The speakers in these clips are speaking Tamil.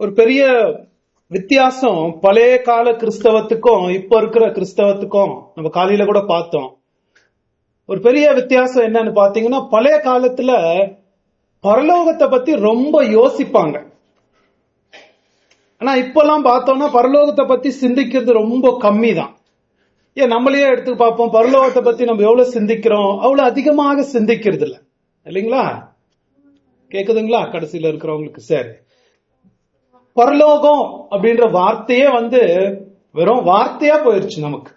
ஒரு பெரிய வித்தியாசம் பழைய கால கிறிஸ்தவத்துக்கும் இப்ப இருக்கிற கிறிஸ்தவத்துக்கும் நம்ம காலையில கூட பார்த்தோம். ஒரு பெரிய வித்தியாசம் என்னன்னு பாத்தீங்கன்னா, பழைய காலத்துல பரலோகத்தை பத்தி ரொம்ப யோசிப்பாங்க. ஆனா இப்பெல்லாம் பார்த்தோம்னா பரலோகத்தை பத்தி சிந்திக்கிறது ரொம்ப கம்மி தான். ஏன் நம்மளையே எடுத்து பார்ப்போம், பரலோகத்தை பத்தி நம்ம எவ்வளவு சிந்திக்கிறோம், அவ்வளவு அதிகமாக சிந்திக்கிறது இல்ல, இல்லைங்களா? கேக்குதுங்களா கடைசியில இருக்கிறவங்களுக்கு? சரி, பரலோகம் அப்படின்ற வார்த்தையே வெறும் வார்த்தையா போயிருச்சு நமக்கு.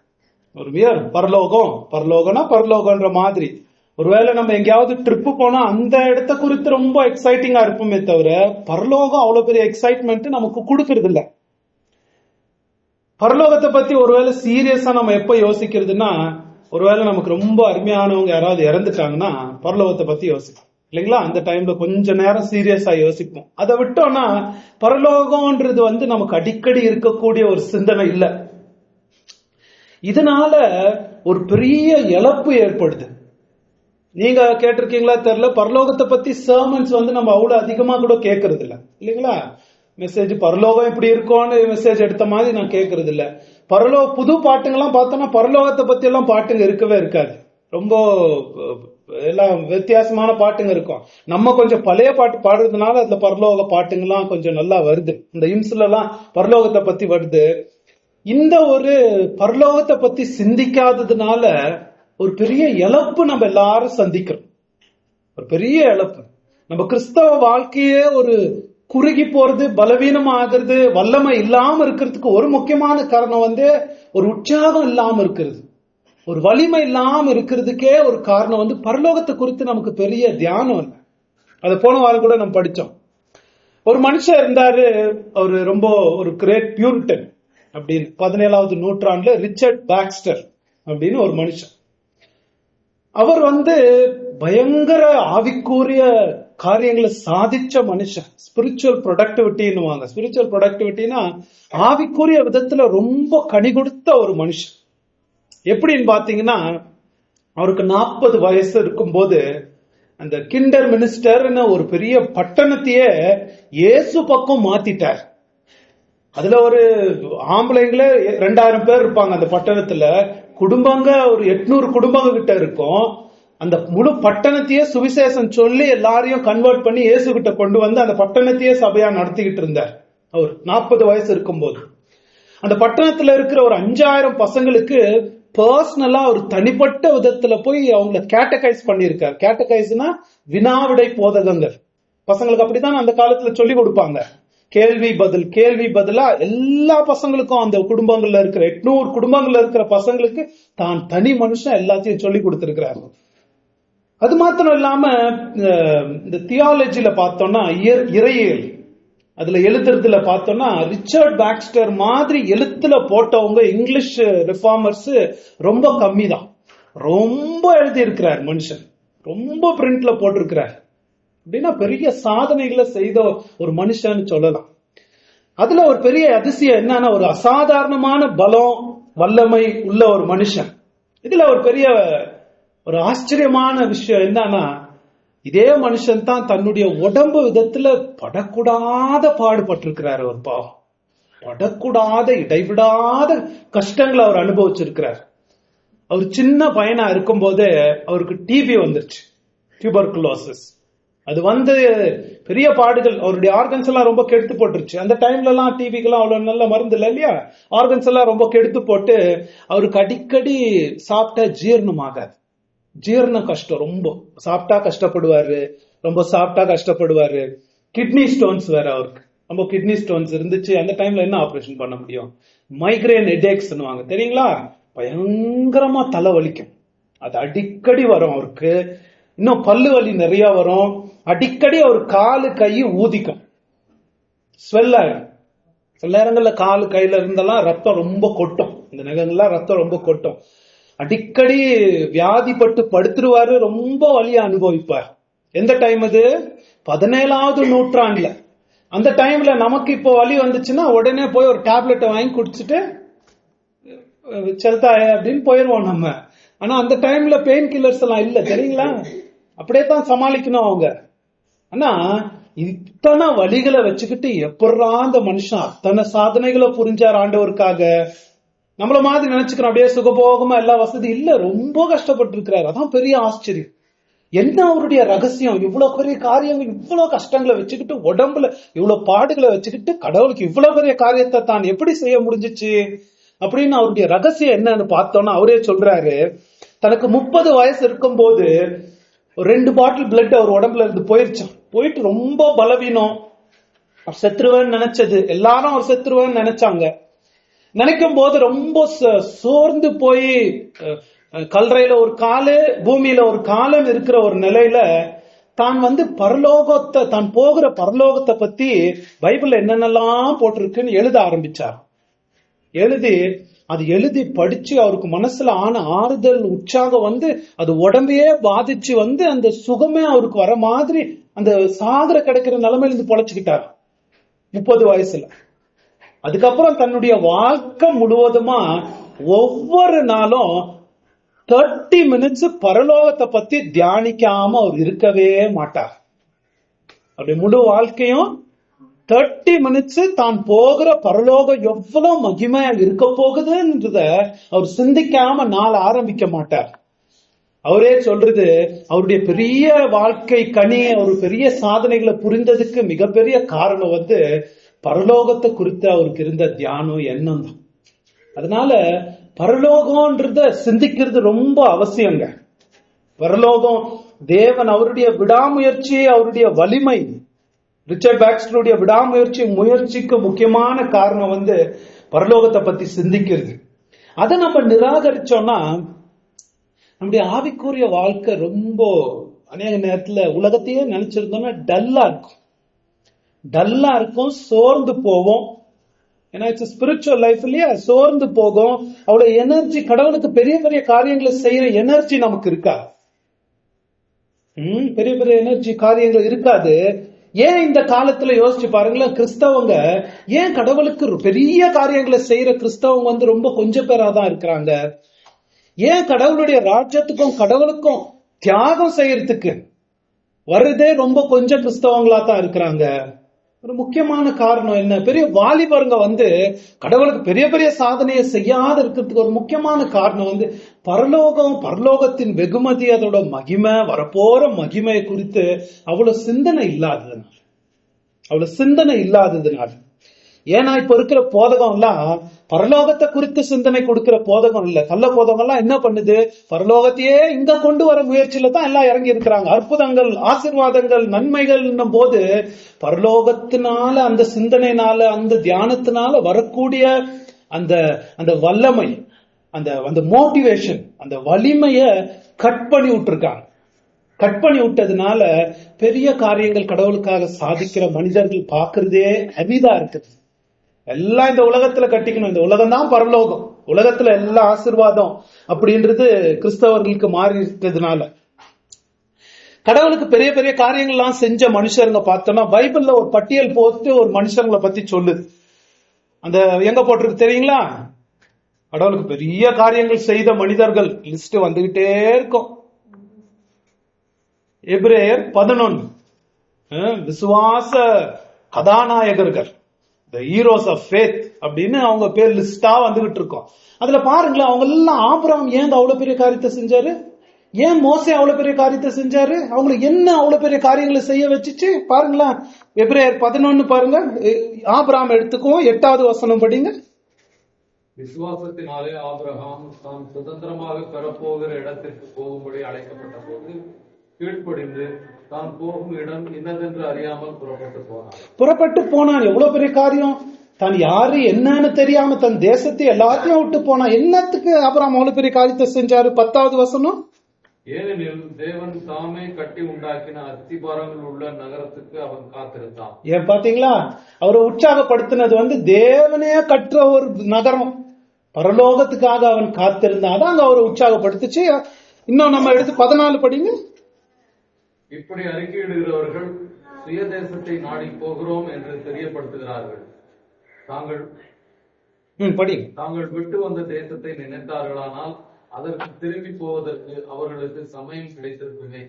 ஒரு பரலோகம் பரலோகம்னா பரலோகம்ன்ற மாதிரி. ஒருவேளை நம்ம எங்கேயாவது ட்ரிப்பு போனா அந்த இடத்த குறித்து ரொம்ப எக்ஸைட்டிங்கா இருப்போமே தவிர பரலோகம் அவ்வளவு பெரிய எக்ஸைட்மெண்ட் நமக்கு கொடுக்கறது இல்ல. பரலோகத்தை பத்தி ஒருவேளை சீரியஸா நம்ம எப்ப யோசிக்கிறதுனா, ஒருவேளை நமக்கு ரொம்ப அருமையானவங்க யாராவது இறந்துட்டாங்கன்னா பரலோகத்தை பத்தி யோசிப்போம், இல்லைங்களா? அந்த டைம்ல கொஞ்ச நேரம் சீரியஸா யோசிப்போம். அதை விட்டோம்னா பரலோகம்ன்றது நமக்கு அடிக்கடி இருக்கக்கூடிய ஒரு சிந்தனை இல்ல. இதனால ஒரு பெரிய இழப்பு ஏற்படுது. நீங்க கேட்டிருக்கீங்களா தெரியல, பரலோகத்தை பத்தி சர்மன்ஸ் நம்ம அவ்வளவு அதிகமா கூட கேட்கறது இல்ல, இல்லைங்களா? மெசேஜ் பரலோகம் இப்படி இருக்கும்னு மெசேஜ் எடுத்த மாதிரி நான் கேட்கறது இல்ல. புது பாட்டுங்கெல்லாம் பார்த்தோம்னா பரலோகத்தை பத்தி எல்லாம் பாட்டுங்க இருக்கவே இருக்காது. ரொம்ப எல்லாம் வித்தியாசமான பாட்டுங்க இருக்கும். நம்ம கொஞ்சம் பழைய பாட்டு பாடுறதுனால அதுல பரலோக பாட்டுங்கெல்லாம் கொஞ்சம் நல்லா வருது. இந்த இம்ஸ்ல எல்லாம் பரலோகத்தை பத்தி வருது. இந்த ஒரு பரலோகத்தை பத்தி சிந்திக்காததுனால ஒரு பெரிய இழப்பு நம்ம எல்லாரும் சந்திக்கிறோம். ஒரு பெரிய இழப்பு. நம்ம கிறிஸ்தவ வாழ்க்கையே ஒரு குறுகி போறது, பலவீனம் ஆகிறது, வல்லமை இல்லாம இருக்கிறதுக்கு ஒரு முக்கியமான காரணம் ஒரு உற்சாகம் இல்லாம இருக்கிறது, ஒரு வலிமை இல்லாம இருக்கிறதுக்கே ஒரு காரணம் பரலோகத்தை குறித்து நமக்கு பெரிய தியானம் இல்லை. அதை போன வாரம் கூட நம்ம படிச்சோம். ஒரு மனுஷன் இருந்தாரு, அவரு ரொம்ப ஒரு கிரேட் பியூரிட்டன் அப்படின்னு 17வது நூற்றாண்டுல ரிச்சர்ட் பாக்ஸ்டர் அப்படின்னு ஒரு மனுஷன். அவர் பயங்கர ஆவிக்குரிய காரியங்களை சாதிச்ச மனுஷன். ஸ்பிரிச்சுவல் ப்ரொடக்டிவிட்டின்னு, ஸ்பிரிச்சுவல் ப்ரொடக்டிவிட்டினா ஆவிக்குரிய விதத்துல ரொம்ப கனி கொடுத்த ஒரு மனுஷன். எப்படின்னு பாத்தீங்கன்னா, அவருக்கு 40 வயசு இருக்கும்போது அந்த கிண்டர் மினிஸ்டர்னு ஒரு பெரிய பட்டணத்தையே இயேசு பக்கம் மாத்திட்டார். அதுல ஒரு ஆம்பளைங்களே 2000 பேர் இருப்பாங்க அந்த பட்டணத்துல. குடும்பங்க ஒரு 800 குடும்பங்க கிட்ட இருக்கும். அந்த முழு பட்டணத்தையே சுவிசேஷம் சொல்லி எல்லாரையும் கன்வெர்ட் பண்ணி இயேசு கிட்ட கொண்டு அந்த பட்டணத்தையே சபையா நடத்திக்கிட்டு இருந்தார் அவர் 40 வயசு இருக்கும்போது. அந்த பட்டணத்துல இருக்கிற ஒரு 5000 பசங்களுக்கு பர்சனலா ஒரு தனிப்பட்ட விதத்துல போய் அவங்கள கேட்டகைஸ் பண்ணிருக்காரு. கேட்டகைஸ்னா வினாவிடை போதகங்கள். பசங்களுக்கு அப்படித்தான் அந்த காலத்துல சொல்லி கொடுப்பாங்க. கேள்வி பதில், கேள்வி பதிலா எல்லா பசங்களுக்கும், அந்த குடும்பங்கள்ல இருக்கிற 800 குடும்பங்கள்ல இருக்கிற பசங்களுக்கு தான் தனி மனுஷன் எல்லாத்தையும் சொல்லி கொடுத்திருக்கிறாரு. அது மாத்திரம் இல்லாம இந்த தியாலஜில பார்த்தோம்னா, இறையியல் அதுல எழுதுறதுல பார்த்தோம்னா, ரிச்சர்ட் பாக்ஸ்டர் மாதிரி எழுத்துல போட்டவங்க இங்கிலீஷ் ரிஃபார்மர்ஸ் ரொம்ப கம்மி தான். ரொம்ப எழுதி இருக்கிறார் மனுஷன், ரொம்ப பிரிண்ட்ல போட்டிருக்கிறார். அப்படின்னா பெரிய சாதனைகளை செய்த ஒரு மனுஷன் சொல்லலாம். அதுல ஒரு பெரிய அதிசயம் என்னன்னா, ஒரு அசாதாரணமான பலம் வல்லமை உள்ள ஒரு மனுஷன். இதுல ஒரு பெரிய ஒரு ஆச்சரியமான விஷயம் என்னன்னா, இதே மனுஷன் தான் தன்னுடைய உடம்பு விதத்துல படக்கூடாத பாடுபட்டிருக்கிறார். ஒரு பாவம் படக்கூடாத இடைவிடாத கஷ்டங்களை அவர் அனுபவிச்சிருக்கிறார். அவர் சின்ன பையனா இருக்கும் போதே அவருக்கு டிபி வந்துருச்சு, டியூபர்குலோசிஸ். அது பெரிய பாடுகள். அவருடைய ஆர்கன்ஸ் எல்லாம் ரொம்ப கெடுத்து போட்டுருச்சு. அந்த டைம்ல எல்லாம் டிவிக்கெல்லாம் அவ்வளவு நல்ல மருந்து இல்லை இல்லையா? ஆர்கன்ஸ் எல்லாம் ரொம்ப கெடுத்து போட்டு அவருக்கு அடிக்கடி சாப்பிட்டா ஜீரணமாகாது. ஜீரண கஷ்டம், ரொம்ப சாப்பிட்டா கஷ்டப்படுவாரு, ரொம்ப சாப்பிட்டா கஷ்டப்படுவாரு. கிட்னி ஸ்டோன்ஸ் வேற அவருக்கு, ரொம்ப கிட்னி ஸ்டோன்ஸ் இருந்துச்சு. அந்த டைம்ல என்ன ஆபரேஷன் பண்ண முடியும்? மைக்ரேன் ஹெடேக்ஸ் தெரியுங்களா? பயங்கரமா தலை வலிக்கும், அது அடிக்கடி வரும் அவருக்கு. இன்னும் பல்லு வலி நிறைய வரும். அடிக்கடி அவர் காலு கை ஊதிக்கும், ஸ்வெல் ஆயிடும். சில நேரங்கள்ல காலு கையில இருந்தெல்லாம் ரத்தம் ரொம்ப கொட்டும், இந்த நகங்கள்லாம் ரத்தம் ரொம்ப கொட்டும். அடிக்கடி வியாதிப்பட்டு படுத்துருவாரு, ரொம்ப வலியை அனுபவிப்பார். எந்த டைம் அது? 17வது நூற்றாண்டுல. அந்த டைம்ல நமக்கு இப்போ வலி வந்துச்சுன்னா உடனே போய் ஒரு டேப்லெட்டை வாங்கி குடிச்சிட்டு செலுத்தாய அப்படின்னு போயிருவோம் நம்ம. ஆனா அந்த டைம்ல பெயின் கில்லர்ஸ் எல்லாம் இல்ல, தெரியுங்களா? அப்படியே தான் சமாளிக்கணும் அவங்க. ஆனா இத்தனை வழிகளை வச்சுக்கிட்டு எப்படா அந்த மனுஷன் அத்தனை சாதனைகளை புரிஞ்சார் ஆண்டவருக்காக? நம்மள மாதிரி நினைச்சுக்கிறோம் அப்படியே சுகபோகமா எல்லா வசதி இல்ல, ரொம்ப கஷ்டப்பட்டு இருக்கிறாரு. அதான் பெரிய ஆச்சரியம். என்ன அவருடைய ரகசியம்? இவ்வளவு பெரிய காரியங்கள், இவ்வளவு கஷ்டங்களை வச்சுக்கிட்டு, உடம்புல இவ்வளவு பாடுகளை வச்சுக்கிட்டு கடவுளுக்கு இவ்வளவு பெரிய காரியத்தை தான் எப்படி செய்ய முடிஞ்சிச்சு அப்படின்னு அவருடைய ரகசியம் என்னன்னு பார்த்தோம்னா, அவரே சொல்றாரு, தனக்கு 30 வயசு இருக்கும் போது 2 பாட்டில் பிளட் அவர் உடம்புல இருந்து போயிட்டு ரொம்ப பலவீனம், செத்துருவேன்னு நினைச்சது. எல்லாரும் அவர் செத்துருவேன்னு நினைச்சாங்க. நினைக்கும் போது ரொம்ப சோர்ந்து போய் கல்றையில ஒரு காலு பூமியில ஒரு காலன் இருக்கிற ஒரு நிலையில தான் பரலோகத்தை, தான் போகிற பரலோகத்தை பத்தி பைபிள்ல என்னென்னலாம் போட்டிருக்குன்னு எழுத ஆரம்பிச்சார். எழுதி படிச்சு அவருக்கு மனசுல ஆன ஆறுதல், உற்சாகம் அது உடம்பையே பாதிச்சு அந்த சுகமே அவருக்கு வர மாதிரி அந்த சாகர கிடைக்கிற நிலைமையில இருந்து பொழைச்சுக்கிட்டார் 30 வயசுல. அதுக்கப்புறம் தன்னுடைய வாழ்க்கை முழுவதுமா ஒவ்வொரு நாளும் 30 மினிட்ஸ் பரலோகத்தை பத்தி தியானிக்காம அவர் இருக்கவே மாட்டார். அப்படி முழு வாழ்க்கையும் 30 மினிட்ஸ் தான் போகிற பரலோகம் எவ்வளவு மகிமையா இருக்க போகுதுன்றத அவர் சிந்திக்காம நாள் ஆரம்பிக்க மாட்டார். அவரே சொல்றது, அவருடைய பெரிய வாழ்க்கை கனி, அவர் பெரிய சாதனைகளை புரிந்ததுக்கு மிகப்பெரிய காரணம் பரலோகத்தை குறித்து அவருக்கு இருந்த தியானம், எண்ணம் தான். அதனால பரலோகம்ன்றத சிந்திக்கிறது ரொம்ப அவசியங்க. பரலோகம், தேவன் அவருடைய விடாமுயற்சி, அவருடைய வலிமை, ரிச்சர்ட் பாக்ஸ்டருடைய முயற்சிக்கு முக்கியமான காரணம் பரலோகத்தை பத்தி சிந்திக்கிறது. அதை நம்ம நிராகரிச்சோம்னா நம்முடைய ஆவிக்குரிய வாழ்க்கை ரொம்ப அநேக நேரத்துல உலகத்தையே நினைச்சிருந்தோம்னா டல்லா இருக்கும், சோர்ந்து போவோம். ஏன்னா இட்ஸ் ஸ்பிரிச்சுவல் லைஃப் இல்லையா, சோர்ந்து போகும். அவ்வளவு எனர்ஜி, கடவுளுக்கு பெரிய பெரிய காரியங்களை செய்யற எனர்ஜி நமக்கு இருக்காது. பெரிய பெரிய எனர்ஜி காரியங்கள் இருக்காது. ஏன் இந்த காலத்துல யோசிச்சு பாருங்களேன், கிறிஸ்தவங்க ஏன் கடவுளுக்கு பெரிய காரியங்களை செய்யற கிறிஸ்தவங்க ரொம்ப கொஞ்சம் பேரா தான் இருக்கிறாங்க? ஏன் கடவுளுடைய ராஜ்யத்துக்கும் கடவுளுக்கும் தியாகம் செய்யறதுக்கு வருதே ரொம்ப கொஞ்சம் கிறிஸ்தவங்களா தான் இருக்கிறாங்க? ஒரு முக்கியமான காரணம் என்ன? பெரிய வாலிபருங்க கடவுளுக்கு பெரிய பெரிய சாதனையை செய்யாத இருக்கிறதுக்கு ஒரு முக்கியமான காரணம் பரலோகத்தின் வெகுமதி, அதோட மகிமை, வரப்போற மகிமையை குறித்து அவ்வளவு சிந்தனை இல்லாததுனால. ஏன்னா இப்ப இருக்கிற போதகம் எல்லாம் பரலோகத்தை குறித்து சிந்தனை கொடுக்கிற போதகம் இல்ல. கள்ள போதகம் எல்லாம் என்ன பண்ணுது, பரலோகத்தையே இங்க கொண்டு வர முயற்சியில தான் எல்லாம் இறங்கி இருக்கிறாங்க. அற்புதங்கள், ஆசீர்வாதங்கள், நன்மைகள் போது பரலோகத்தினால, அந்த சிந்தனைனால, அந்த தியானத்தினால வரக்கூடிய அந்த வல்லமை, அந்த மோட்டிவேஷன், அந்த வலிமைய கட் பண்ணி விட்டுருக்காங்க. கட் பண்ணி விட்டதுனால பெரிய காரியங்கள் கடவுளுக்காக சாதிக்கிற மனிதர்கள் பாக்குறதே அரிதா இருக்குது. எல்லாம் இந்த உலகத்துல கட்டிக்கணும், இந்த உலகம் தான் பரலோகம், உலகத்துல எல்லா ஆசீர்வாதம் அப்படின்றது கிறிஸ்தவர்களுக்கு மாறி இருக்கிறதுனால. கடவுளுக்கு பெரிய பெரிய காரியங்கள்லாம் செஞ்ச மனுஷருங்க பார்த்தோம்னா பைபிள்ல ஒரு பட்டியல் போட்டு ஒரு மனுஷங்களை பத்தி சொல்லுது. அந்த எங்க போட்டிருக்கு தெரியுங்களா? கடவுளுக்கு பெரிய காரியங்கள் செய்த மனிதர்கள் லிஸ்ட் வந்துகிட்டே இருக்கும். எபிரேயர் 11 விசுவாச கதாநாயகர்கள், the heroes of faith அப்படின்னு அவங்க பேர் லிஸ்டா வந்துகிட்டு இருக்கோம். அதுல பாருங்களேன், அவங்க எல்லாம் ஆபிரகாம் ஏன் அவ்வளவு பெரிய காரியத்தை செஞ்சாரு? ஏன் மோசே அவ்வளவு பெரிய காரியத்தை செஞ்சாரு? அவங்களுக்கு என்ன அவ்வளவு பெரிய காரியங்களை செய்ய வச்சுச்சு பாருங்களேன். எபிரேயர் 11 பாருங்க, ஆபிரகாம் எடுத்துக்குவோம், 8வது வசனம் படிங்க. விசுவாசத்தினாலே ஆபிரகாம் தாம் சுதந்திரமாக பெறப்போகிற இடத்திற்கு போகும்படி அழைக்கப்பட்ட போது கீழ்ப்படிந்து தான் போகும் இடம் இன்னதென்று அறியாமல் புறப்பட்டு போனான். எவ்வளவு பெரிய காரியம்! தான் யாரு என்னன்னு தெரியாம தன் தேசத்தை எல்லாத்தையும் விட்டு போனான். என்னத்துக்கு ஆபிரகாம் அவ்வளவு பெரிய காரியத்தை செஞ்சாரு? 10வது வசனம், ஏனெனில் தேவன் தாமே கட்டி உண்டாக்கின அஸ்திபாரங்கள் உள்ள நகரத்துக்கு அவன் காத்திருந்தான். ஏன் பாத்தீங்களா, அவரை உற்சாகப்படுத்தினது தேவனே கற்ற ஒரு நகரம், பரலோகத்துக்காக அவன் காத்திருந்தான். அதான் அவரை உற்சாகப்படுத்துச்சு. இன்னும் நம்ம எடுத்து 14 படிங்க. இப்படி அறிக்கையிடுகிறவர்கள் சுய தேசத்தை நாடி போகிறோம் என்று தெரியப்படுத்துகிறார்கள். தாங்கள் விட்டு வந்த தேசத்தை நினைத்தார்களானால் அதற்கு திரும்பி போவதற்கு அவர்களுக்கு சமயம் கிடைத்திருக்குமே.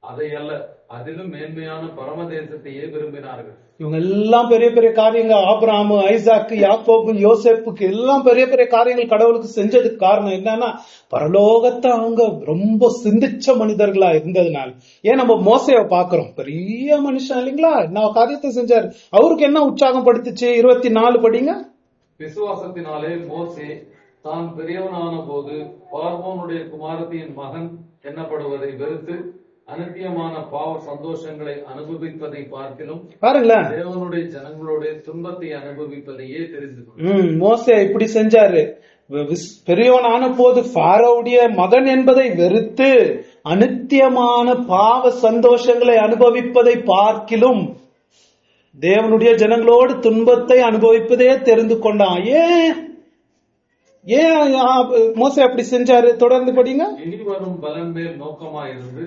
அதை அல்ல, அதிலும் மேன்மையான பரமதேசத்தையே விரும்பினார்கள். இவங்க எல்லாம் பெரிய பெரிய காரியங்கள், ஆபிரகாம், ஐசாக்கு, யாக்கோபு, யோசேப்புக்கு எல்லாம் பெரிய பெரிய காரியங்கள் கடவுளுக்கு செஞ்சதுக்கு காரணம் என்னன்னா பரலோகத்தை அவங்க ரொம்ப சிந்திச்ச மனிதர்களா இருந்ததுனால. ஏன் நம்ம மோசையை பாக்குறோம், பெரிய மனுஷன் இல்லைங்களா, என்ன காரியத்தை செஞ்சாரு, அவருக்கு என்ன உற்சாகம் படுத்துச்சு? 24 படிங்க. விசுவாசத்தினாலே மோசே தான் பெரியவனான போது பார்வோனுடைய குமாரத்தியின் மகன் எண்ணப்படுவதை வெறுத்து அநித்தியமான பாவ சந்தோஷங்களை அனுபவிப்பதை பார்க்கிலும் பாருங்களேன், தேவனுடைய ஜனங்களோட துன்பத்தை அனுபவிப்பதையே தெரிந்து கொண்டார். மோசே இப்படி செஞ்சாரு. பெரியவனான போது ஃபாரோவுடைய மகன் என்பதை வெறுத்து அநித்தியமான பாவ சந்தோஷங்களை அனுபவிப்பதை பார்க்கிலும் தேவனுடைய ஜனங்களோடு துன்பத்தை அனுபவிப்பதே தெரிந்து கொண்டான். ஏன் மோசே அப்படி செஞ்சாரு? தொடர்ந்து படிங்க. இனி வரும் பலன் மேல் நோக்கமாயிருந்து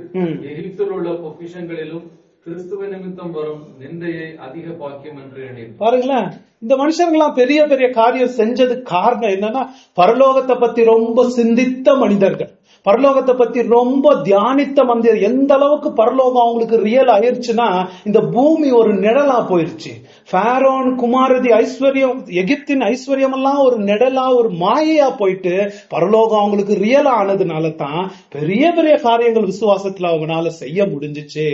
எகிப்தில் உள்ள பொக்கிஷங்களிலும் கிறிஸ்துவ நிமித்தம் வரும் நிந்தையை அதிக பாக்கியம் என்று எண்ணினார். பாருங்களேன், இந்த மனுஷங்களாம் பெரிய பெரிய காரியம் செஞ்சது காரணம் என்னன்னா பரலோகத்தை பத்தி ரொம்ப சிந்தித்த மனிதர்கள், பரலோகத்தை பத்தி ரொம்ப தியானித்த மனிதர். எந்த அளவுக்கு பரலோகம் அவங்களுக்கு ரியல் ஆயிருச்சுன்னா இந்த பூமி ஒரு நிழலா போயிருச்சு. ஃபாரோன் குமாரதி ஐஸ்வர்யம், எகிப்தின் ஐஸ்வர்யம் எல்லாம் ஒரு நிழலா, ஒரு மாயையா போயிட்டு பரலோகம் அவங்களுக்கு ரியல் ஆனதுனால தான் பெரிய பெரிய காரியங்கள் விசுவாசத்துல அவங்களால செய்ய முடிஞ்சிச்சு.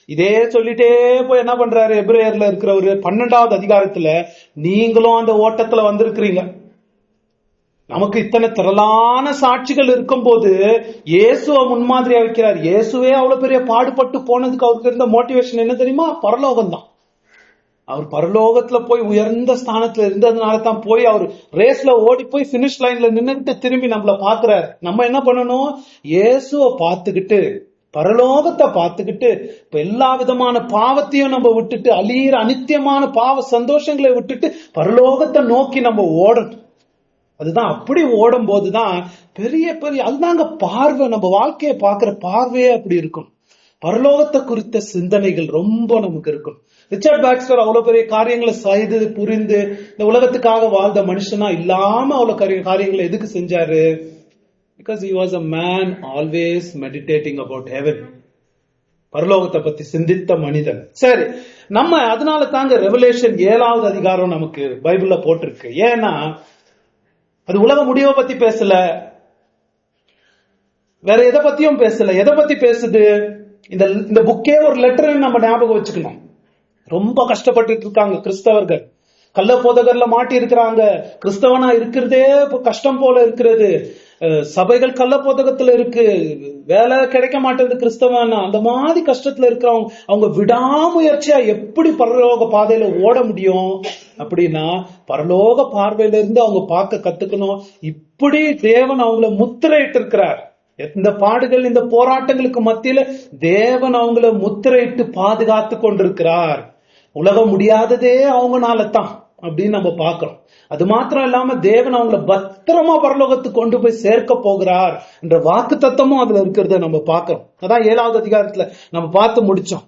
இதே சொல்லிட்டே போய் என்ன பண்றாரு, எபிரேயர்ல இருக்கிற ஒரு 12வது அதிகாரத்துல, நீங்களும் அந்த ஓட்டத்துல வந்திருக்கிறீங்க. நமக்கு இத்தனை திரளான சாட்சிகள் இருக்கும் போது இயேசுவை முன்மாதிரியா வைக்கிறார். இயேசுவே அவ்வளவு பெரிய பாடுபட்டு போனதுக்கு அவருக்கு இருந்த மோட்டிவேஷன் என்ன தெரியுமா? பரலோகம் தான். அவர் பரலோகத்துல போய் உயர்ந்த ஸ்தானத்துல இருந்ததுனால தான் போய் அவர் ரேஸ்ல ஓடி போய் பினிஷ் லைன்ல நின்னுட்டு திரும்பி நம்மள பாக்குறாரு. நம்ம என்ன பண்ணணும்? இயேசுவை பார்த்துக்கிட்டு, பரலோகத்தை பார்த்துக்கிட்டு, இப்ப எல்லா விதமான பாவத்தையும் நம்ம விட்டுட்டு, அழியிற அநித்தியமான பாவ சந்தோஷங்களை விட்டுட்டு பரலோகத்தை நோக்கி நம்ம ஓடணும். அதுதான், அப்படி ஓடும் போதுதான் பெரிய பெரிய, அதுதாங்க பார்வை, நம்ம வாழ்க்கையை பார்க்கிற பார்வையே அப்படி இருக்கும். பரலோகத்தை குறித்த சிந்தனைகள் ரொம்ப நமக்கு இருக்கும். ரிச்சர்ட் பாக்ஸ்டர் அவ்வளவு பெரிய காரியங்களை செய்து புரிந்து இந்த உலகத்துக்காக வாழ்ந்த மனுஷனா இல்லாம அவ்வளவு காரியங்களை எதுக்கு செஞ்சாரு? Because he was a man always meditating about heaven. பரலோகத்தை பத்தி சிந்தித்த மனிதன். சரி, நம்ம அதனால தாங்க ரெவலேஷன் 7வது அதிகாரம் நமக்கு பைபிள்ல போட்டிருக்கு. ஏன்னா அது உலக முடிவை பத்தி பேசல, வேற எதை பத்தியும் பேசல. எதை பத்தி பேசுது? இந்த புக்கே ஒரு லெட்டர் நம்ம ஞாபகம் வச்சுக்கணும். ரொம்ப கஷ்டப்பட்டு இருக்காங்க கிறிஸ்தவர்கள், கள்ள போதகர்ல மாட்டி இருக்கிறாங்க. கிறிஸ்தவனா இருக்கிறதே கஷ்டம் போல இருக்கிறது. சபைகள் கள்ள போதகத்துல இருக்கு, வேலை கிடைக்க மாட்டேங்குது கிறிஸ்தவனா. அந்த மாதிரி கஷ்டத்துல இருக்கிறவங்க அவங்க விடாமுயற்சியா எப்படி பரலோக பாதையில ஓட முடியும் அப்படின்னா பரலோக பார்வையில இருந்து அவங்க பார்க்க கத்துக்கணும். இப்படி தேவன் அவங்கள முத்திரையிட்டு இருக்கிறார். இந்த பாடுகள், இந்த போராட்டங்களுக்கு மத்தியில தேவன் அவங்கள முத்திரையிட்டு பாதுகாத்து கொண்டிருக்கிறார். உலகம் முடியாததே அவங்கனால தான் அப்படின்னு நம்ம பாக்குறோம். அது மாத்திரம் இல்லாம தேவன் அவங்கள பத்திரமா பரலோகத்துக்கு கொண்டு போய் சேர்க்க போகிறார் என்ற வாக்கு தத்தமும் அதுல இருக்கிறத நம்ம பாக்குறோம். அதான் 7வது அதிகாரத்துல நம்ம பார்த்து முடிச்சோம்.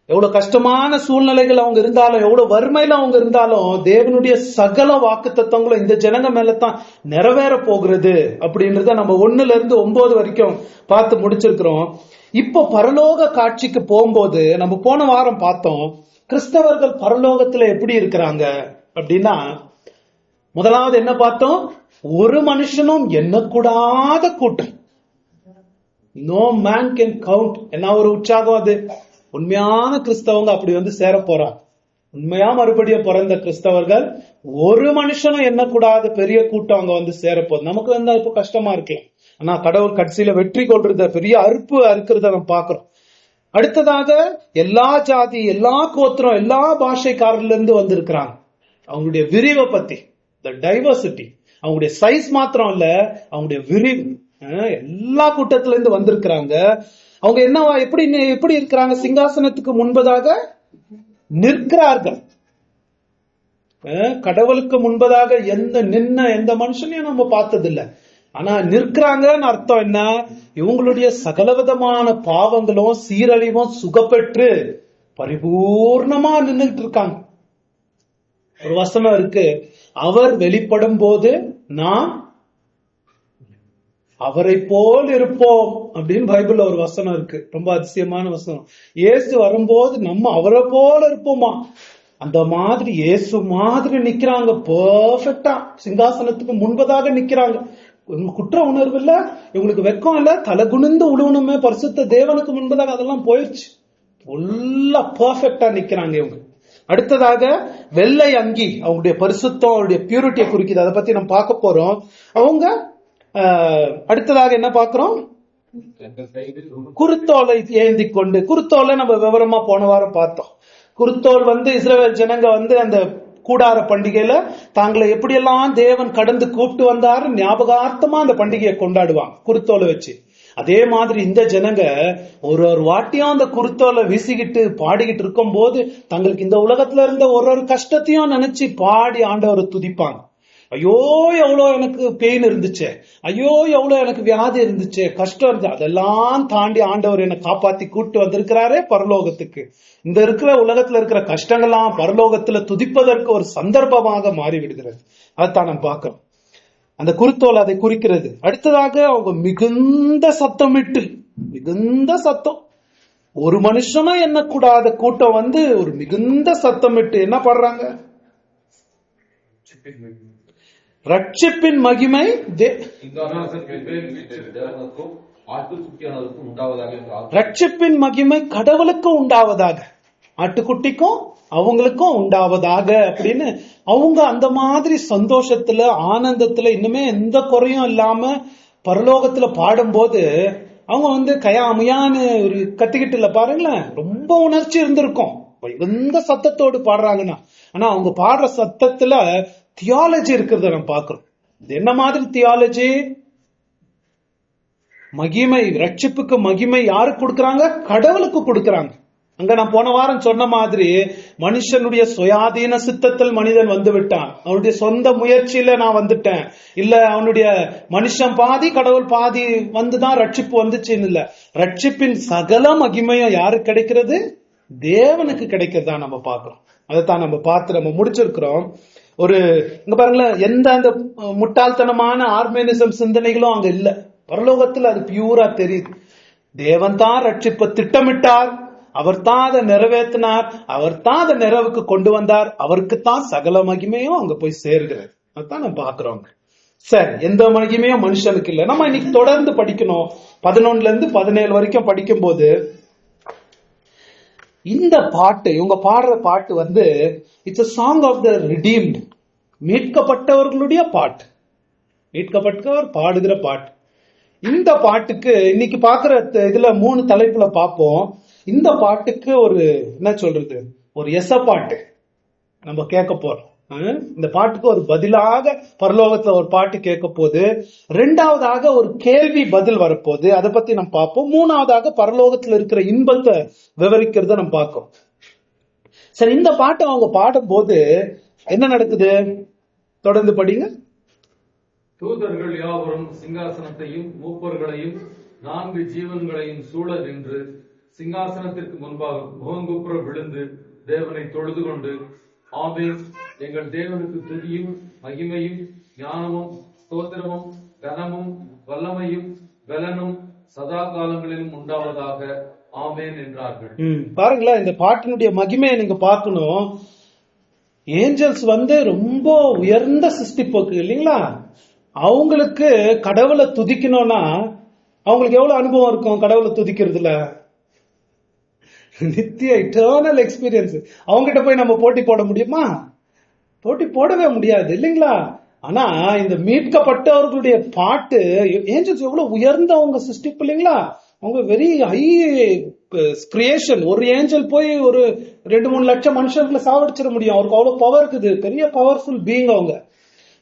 எவ்வளவு கஷ்டமான சூழ்நிலைகள் அவங்க இருந்தாலும், எவ்வளவு வறுமையில அவங்க இருந்தாலும் தேவனுடைய சகல வாக்கு தத்தங்களும் இந்த ஜனங்க மேலதான் நிறைவேற போகிறது அப்படின்றத நம்ம 1ல இருந்து 9 வரைக்கும் பார்த்து முடிச்சிருக்கிறோம். இப்போ பரலோக காட்சிக்கு போகும்போது நம்ம போன வாரம் பார்த்தோம் கிறிஸ்தவர்கள் பரலோகத்துல எப்படி இருக்கிறாங்க அப்படின்னா, முதலாவது என்ன பார்த்தோம்? ஒரு மனுஷனும் எண்ணக்கூடாத கூட்டம். No man can count. என்ன ஒரு உற்சாகம் அது! உண்மையான கிறிஸ்தவங்க அப்படி வந்து சேர போறாங்க. உண்மையா மறுபடியும் பிறந்த கிறிஸ்தவர்கள் ஒரு மனுஷனும் எண்ணக்கூடாத பெரிய கூட்டம் அங்க வந்து சேரப்போகுது. நமக்கு வந்து இப்ப கஷ்டமா இருக்கலாம், ஆனா கடவுள் கடைசியில வெற்றி கொள்றத, பெரிய அறுப்பு அறுக்கிறத நம்ம பாக்குறோம். அடுத்ததாக எல்லா ஜாதி, எல்லா கோத்திரம், எல்லா பாஷைக்காரர்ல இருந்து வந்திருக்கிறாங்க. அவங்களுடைய விரிவை பத்தி, த டைவர்சிட்டி, அவங்களுடைய சைஸ் மாத்திரம் இல்ல, அவங்களுடைய விரிவு, எல்லா கூட்டத்துல இருந்து வந்திருக்கிறாங்க. அவங்க என்னவா எப்படி இருக்கிறாங்க? சிங்காசனத்துக்கு முன்பதாக நிற்கிறார்கள். கடவுளுக்கு முன்பதாக எந்த மனுஷனையும் நம்ம பார்த்தது இல்ல. ஆனா நிற்கிறாங்கன்னு அர்த்தம் என்ன? இவங்களுடைய சகலவிதமான பாவங்களும் சீரழிவும் சுகப்பெற்று பரிபூர்ணமா நின்றுட்டு இருக்காங்க. ஒரு வசனம் இருக்கு, அவர் வெளிப்படும் போது நான் அவரை போல் இருப்போம் அப்படின்னு பைபிள்ல ஒரு வசனம் இருக்கு, ரொம்ப அதிசயமான வசனம். இயேசு வரும்போது நம்ம அவரை போல இருப்போமா, அந்த மாதிரி இயேசு மாதிரி நிக்கிறாங்க, பெர்ஃபெக்டா சிங்காசனத்துக்கு முன்பதாக நிக்கிறாங்க. குற்ற உணர்வு இல்ல, இவங்களுக்கு வெக்கம் இல்ல, தலை குனிந்து உழுவணுமே பரிசுத்த தேவனுக்கு முன்பதாக, அதெல்லாம் போயிடுச்சு. ஃபுல்லா பெர்ஃபெக்டா நிக்கிறாங்க இவங்க. அடுத்ததாக வெள்ளை அங்கி, அவங்களுடைய பரிசுத்தம், அவருடைய பியூரிட்டியை குறிக்குது. அதை பத்தி நம்ம பார்க்க போறோம். அவங்க அடுத்ததாக என்ன பார்க்கிறோம், குருத்தோலை ஏந்தி கொண்டு. குருத்தோலை நம்ம விவரமா போன வாரம் பார்த்தோம். குருத்தோல் இஸ்ரவேல் ஜனங்க அந்த கூடார பண்டிகையில தாங்களை எப்படியெல்லாம் தேவன் கடந்து கூப்பிட்டு வந்தாரு ஞாபகார்த்தமா அந்த பண்டிகையை கொண்டாடுவாங்க குருத்தோலை வச்சு. அதே மாதிரி இந்த ஜனங்க ஒரு வாட்டியும் அந்த குருத்தோலை வீசிக்கிட்டு பாடிக்கிட்டு இருக்கும் போது தங்களுக்கு இந்த உலகத்துல இருந்த ஒரு கஷ்டத்தையும் நினைச்சு பாடி ஆண்டவரை துதிப்பாங்க. ஐயோ எவ்வளவு எனக்கு பெயின் இருந்துச்சு, ஐயோ எவ்வளவு எனக்கு வியாதி இருந்துச்சு, கஷ்டம் இருந்துச்சு, அதெல்லாம் தாண்டி ஆண்டவர் என்னை காப்பாத்தி கூட்டு வந்திருக்கிறாரே பரலோகத்துக்கு. இந்த இருக்கிற உலகத்துல இருக்கிற கஷ்டங்கள்லாம் பரலோகத்துல துதிப்பதற்கு ஒரு சந்தர்ப்பமாக மாறி விடுகிறது. அதைத்தான் நம்ம பார்க்கிறோம். அந்த குருத்தோல் அதை குறிக்கிறது. அடுத்ததாக அவங்க மிகுந்த சத்தமிட்டு, மிகுந்த சத்தம், ஒரு மனுஷனும் எண்ணக்கூடாத கூட்டம் ஒரு மிகுந்த சத்தமிட்டு என்ன பண்றாங்க, ரட்சிப்பின் மகிமை ரட்சிப்பின் மகிமை கடவுளுக்கும் உண்டாவதாக, ஆட்டுக்குட்டிக்கும் அவங்களுக்கும் உண்டாவதாக அப்படின்னு அவங்க அந்த மாதிரி சந்தோஷத்துல ஆனந்தத்துல இன்னுமே எந்த குறையும் இல்லாம பரலோகத்துல பாடும்போது அவங்க கயாமையான்னு ஒரு கத்திக்கிட்டு இல்ல பாருங்களேன், ரொம்ப உணர்ச்சி இருந்திருக்கும். எந்த சத்தத்தோடு பாடுறாங்கன்னா, ஆனா அவங்க பாடுற சத்தத்துல தியாலஜி இருக்கிறத நம்ம பாக்குறோம். என்ன மாதிரி தியாலஜி? மகிமை, ரட்சிப்புக்கு மகிமை யாருக்கு கொடுக்கறாங்க? கடவுளுக்கு கொடுக்கறாங்க. அங்க நான் போன வாரம் சொன்ன மாதிரி மனுஷனுடைய சுயாதீன சித்தத்தில் மனிதன் வந்து விட்டான். அவனுடைய சொந்த முயற்சியில நான் வந்துட்டேன் இல்ல, அவனுடைய மனுஷன் பாதி கடவுள் பாதி வந்துதான் ரட்சிப்பு வந்துச்சுன்னு இல்ல. ரட்சிப்பின் சகல மகிமையும் யாருக்கு கிடைக்கிறது? தேவனுக்கு கிடைக்கிறதா நம்ம பாக்குறோம். அதைத்தான் நம்ம பார்த்து நம்ம முடிச்சிருக்கிறோம். இங்க பாருங்களேன், எந்த அந்த முட்டாள்தனமான ஆர்மேனிசம் சிந்தனைகளும் அங்க இல்ல. பரலோகத்துல அது பியூரா தெரியுது. தேவன் தான் ரட்சிப்பை திட்டமிட்டார், அவர் தான் அதை நிறைவேற்றினார், அவர் தான் அதை நிறைவுக்கு கொண்டு வந்தார், அவருக்கு தான் சகல மகிமையும் அங்க போய் சேர்கிறது. அதான் நம்ம பாக்குறோம். சரி, எந்த மகிமையும் மனுஷனுக்கு இல்ல. நம்ம இன்னைக்கு தொடர்ந்து படிக்கணும். 11 இருந்து 17 வரைக்கும் படிக்கும் போது இந்த பாட்டு, இவங்க பாடுற பாட்டு it's a song of the redeemed, மீட்கப்பட்டவர்களுடைய பாட்டு, மீட்கப்பட்டவர் பாடுகிற பாட்டு. இந்த பாட்டுக்கு இன்னைக்கு பாக்குற இதுல 3 தலைப்புல பார்ப்போம். இந்த பாட்டுக்கு என்ன சொல்றது, ஒரு பாட்டு நம்ம கேட்க போறோம். இந்த பாட்டுக்கு ஒரு பதிலாக பரலோகத்துல ஒரு பாட்டு கேட்க போது, 2வதாக ஒரு கேள்வி பதில் வரப்போகுது, அதை பத்தி நம்ம பார்ப்போம். 3வதாக பரலோகத்துல இருக்கிற இன்பத்தை விவரிக்கிறத நம்ம பார்ப்போம். சரி, இந்த பாட்டை அவங்க பாடும் போது என்ன நடக்குது? தொடர்ந்து படிங்க. தூதர்கள் யாவரும் சிங்காசனத்தையும் மூப்பர்களையும் 4 ஜீவன்களையும் சூழ நின்று சிங்காசனத்திற்கு முன்பாக முகங்குப்புற விழுந்து தேவனை தொழுது கொண்டு, ஆமென், எங்கள் தேவனுக்கு துதியும் மகிமையும் ஞானமும் ஸ்தோத்திரமும் கனமும் வல்லமையும் பலனும் சதா காலங்களிலும் உண்டாவதாக, ஆமென் என்றார்கள். பாருங்களேன், இந்த பாட்டினுடைய மகிமையை நீங்க பார்க்கணும். ஏஞ்சல்ஸ் ரொம்ப உயர்ந்த சிருஷ்டிப்போக்கு இல்லைங்களா? அவங்களுக்கு கடவுளை துதிக்கணும்னா அவங்களுக்கு எவ்வளவு அனுபவம் இருக்கும் கடவுளை துதிக்கிறதுல? நித்திய இட்டர்னல் எக்ஸ்பீரியன்ஸ். அவங்ககிட்ட போய் நம்ம போட்டி போட முடியுமா? போட்டி போடவே முடியாது இல்லைங்களா? ஆனா இந்த மீட்கப்பட்டவர்களுடைய பாட்டு, ஏஞ்சல்ஸ் எவ்வளவு உயர்ந்தவங்க சிருஷ்டிப்பு இல்லைங்களா? அவங்க வெரி ஹை கிரியேஷன். ஒரு ஏஞ்சல் போய் ஒரு 2-3 லட்சம் மனுஷர்களை சாவடிச்சிட முடியும். அவருக்கு அவ்வளவு பவர் இருக்குது, பெரிய பவர்ஃபுல் பீயிங் அவங்க.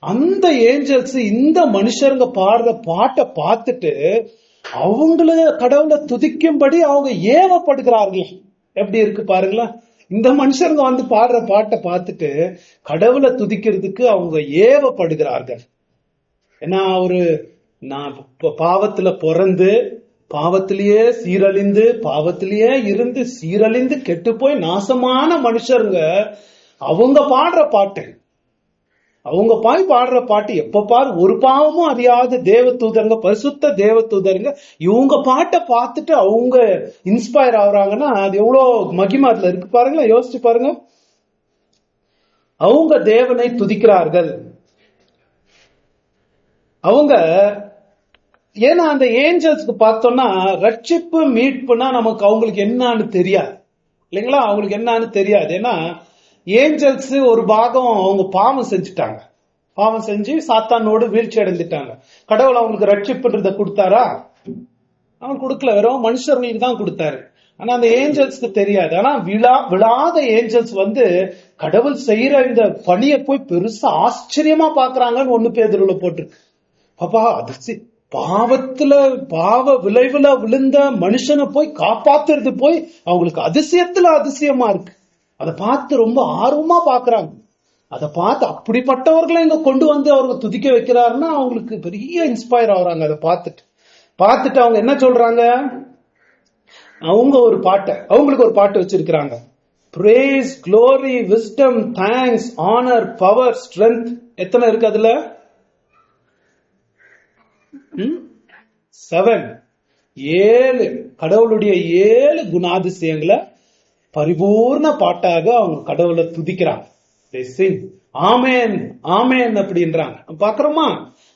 அந்த ஏஞ்சல்ஸ் இந்த மனுஷருங்க பாடுற பாட்டை பார்த்துட்டு அவங்கள கடவுளை துதிக்கும்படி அவங்க ஏவப்படுகிறார்கள். எப்படி இருக்கு பாருங்களா? இந்த மனுஷருங்க பாடுற பாட்டை பார்த்துட்டு கடவுளை துதிக்கிறதுக்கு அவங்க ஏவப்படுகிறார்கள். ஏன்னா நான் பாவத்துல பிறந்து பாவத்திலேயே சீரழிந்து பாவத்திலேயே இருந்து சீரழிந்து கெட்டு போய் நாசமான மனுஷருங்க அவங்க பாடுற பாட்டு, அவங்க பாடுற பாட்டு எப்ப பாரு ஒரு பாவமும் அறியாத தேவ தூதருங்க, பரிசுத்த தேவ தூதருங்க இவங்க பாட்டை பார்த்துட்டு அவங்க இன்ஸ்பயர் ஆகுறாங்கன்னா அது எவ்வளவு மகிமை அதுல இருக்கு பாருங்களேன். யோசிச்சு பாருங்க. அவங்க தேவனை துதிக்கிறார்கள். அவங்க ஏன்னா அந்த ஏஞ்சல்ஸ்க்கு பார்த்தோம்னா ரட்சிப்பு மீட்புனா நமக்கு அவங்களுக்கு என்னன்னு தெரியாது இல்லைங்களா? அவங்களுக்கு என்னன்னு தெரியாது. ஏன்னா ஏஞ்சல்ஸ் ஒரு பாகம் அவங்க பாவம் செஞ்சுட்டாங்க. பாவம் செஞ்சு சாத்தானோடு வீழ்ச்சி அடைந்துட்டாங்க. கடவுள் அவங்களுக்கு ரட்சிப்புன்றத கொடுத்தாரா? அவன் கொடுக்கல, வெறும் மனுஷர்களுக்கு தான் கொடுத்தாரு. ஆனா அந்த ஏஞ்சல்ஸ்க்கு தெரியாது. ஆனா விழாத ஏஞ்சல்ஸ் கடவுள் செய்யற இந்த பணியை போய் பெருசா ஆச்சரியமா பாக்குறாங்கன்னு 1 பேதுருல போட்டிருக்கு. பாப்பா அதிர்ச்சி, பாவ விளைவுல விழுந்த மனுஷனை போய் காப்பாத்துறது போய் அவங்களுக்கு அதிசயத்துல அதிசயமா இருக்கு. அதை பார்த்து ரொம்ப ஆர்வமா பாக்குறாங்க. அதை பார்த்து அப்படிப்பட்டவர்களை இங்க கொண்டு அவங்க துதிக்க வைக்கிறாருன்னா அவங்களுக்கு பெரிய இன்ஸ்பயர் ஆகுறாங்க. அதை பார்த்துட்டு அவங்க என்ன சொல்றாங்க? அவங்களுக்கு ஒரு பாட்டு வச்சிருக்கிறாங்க. praise, glory, wisdom, thanks, honor, power, strength. எத்தனை இருக்கு அதுல? 7 கடவுளுடைய 7 குணாதிசயங்களை பரிபூர்ண பாட்டாக அவங்க கடவுளை துதிக்கிறாங்க. ஆமேன் ஆமேன் அப்படின்றாங்க. பாக்குறோமா?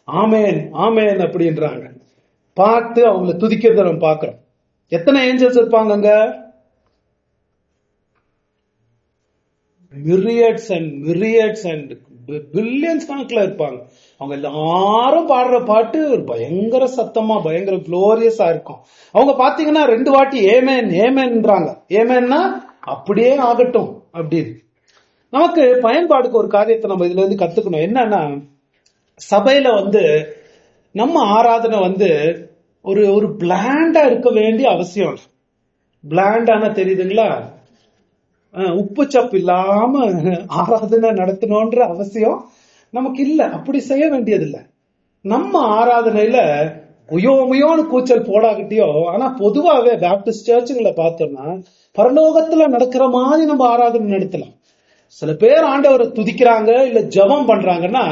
ஆமேன் ஆமேன் அப்படின்றாங்க. பார்த்து அவங்களை துதிக்கிறத நம்ம பாக்குறோம். எத்தனை ஏஞ்சல்ஸ் இருப்பாங்க அங்க? மில்லியன்ஸ் அண்ட் பில்லியன்ஸ் கணக்குல இருப்பாங்க. அவங்க எல்லாரும் பாடுற பாட்டு ஒரு பயங்கர சத்தமா பயங்கர குளோரியஸா இருக்கும். அவங்க பாத்தீங்கன்னா 2 வாட்டி ஏமேன் ஏமேன்றாங்க. ஏமேன்னா அப்படியே ஆகட்டும் அப்படின்னு. நமக்கு பயன்பாடுக்கு ஒரு காரியத்தை நம்ம இதுல இருந்து கத்துக்கணும். என்னன்னா சபையில நம்ம ஆராதனை ஒரு பிளாண்டா இருக்க வேண்டிய அவசியம் இல்லை. பிளாண்டான தெரியுதுங்களா? உப்பு சப்பு இல்லாம ஆராதனை நடத்தணும்ன்ற அவசியம் நமக்கு இல்ல. அப்படி செய்ய வேண்டியது இல்ல. நம்ம ஆராதனையில குயோமுயோன்னு கூச்சல் போடாகிட்டியோ, ஆனா பொதுவாவே பேப்டிஸ்ட் சர்ச்சுகளை பார்த்தோம்னா பரலோகத்துல நடக்கிற மாதிரி நம்ம ஆராதனை நடத்தலாம். சில பேர் ஆண்டவரை துதிக்கிறாங்க இல்ல ஜெபம் பண்றாங்கன்னா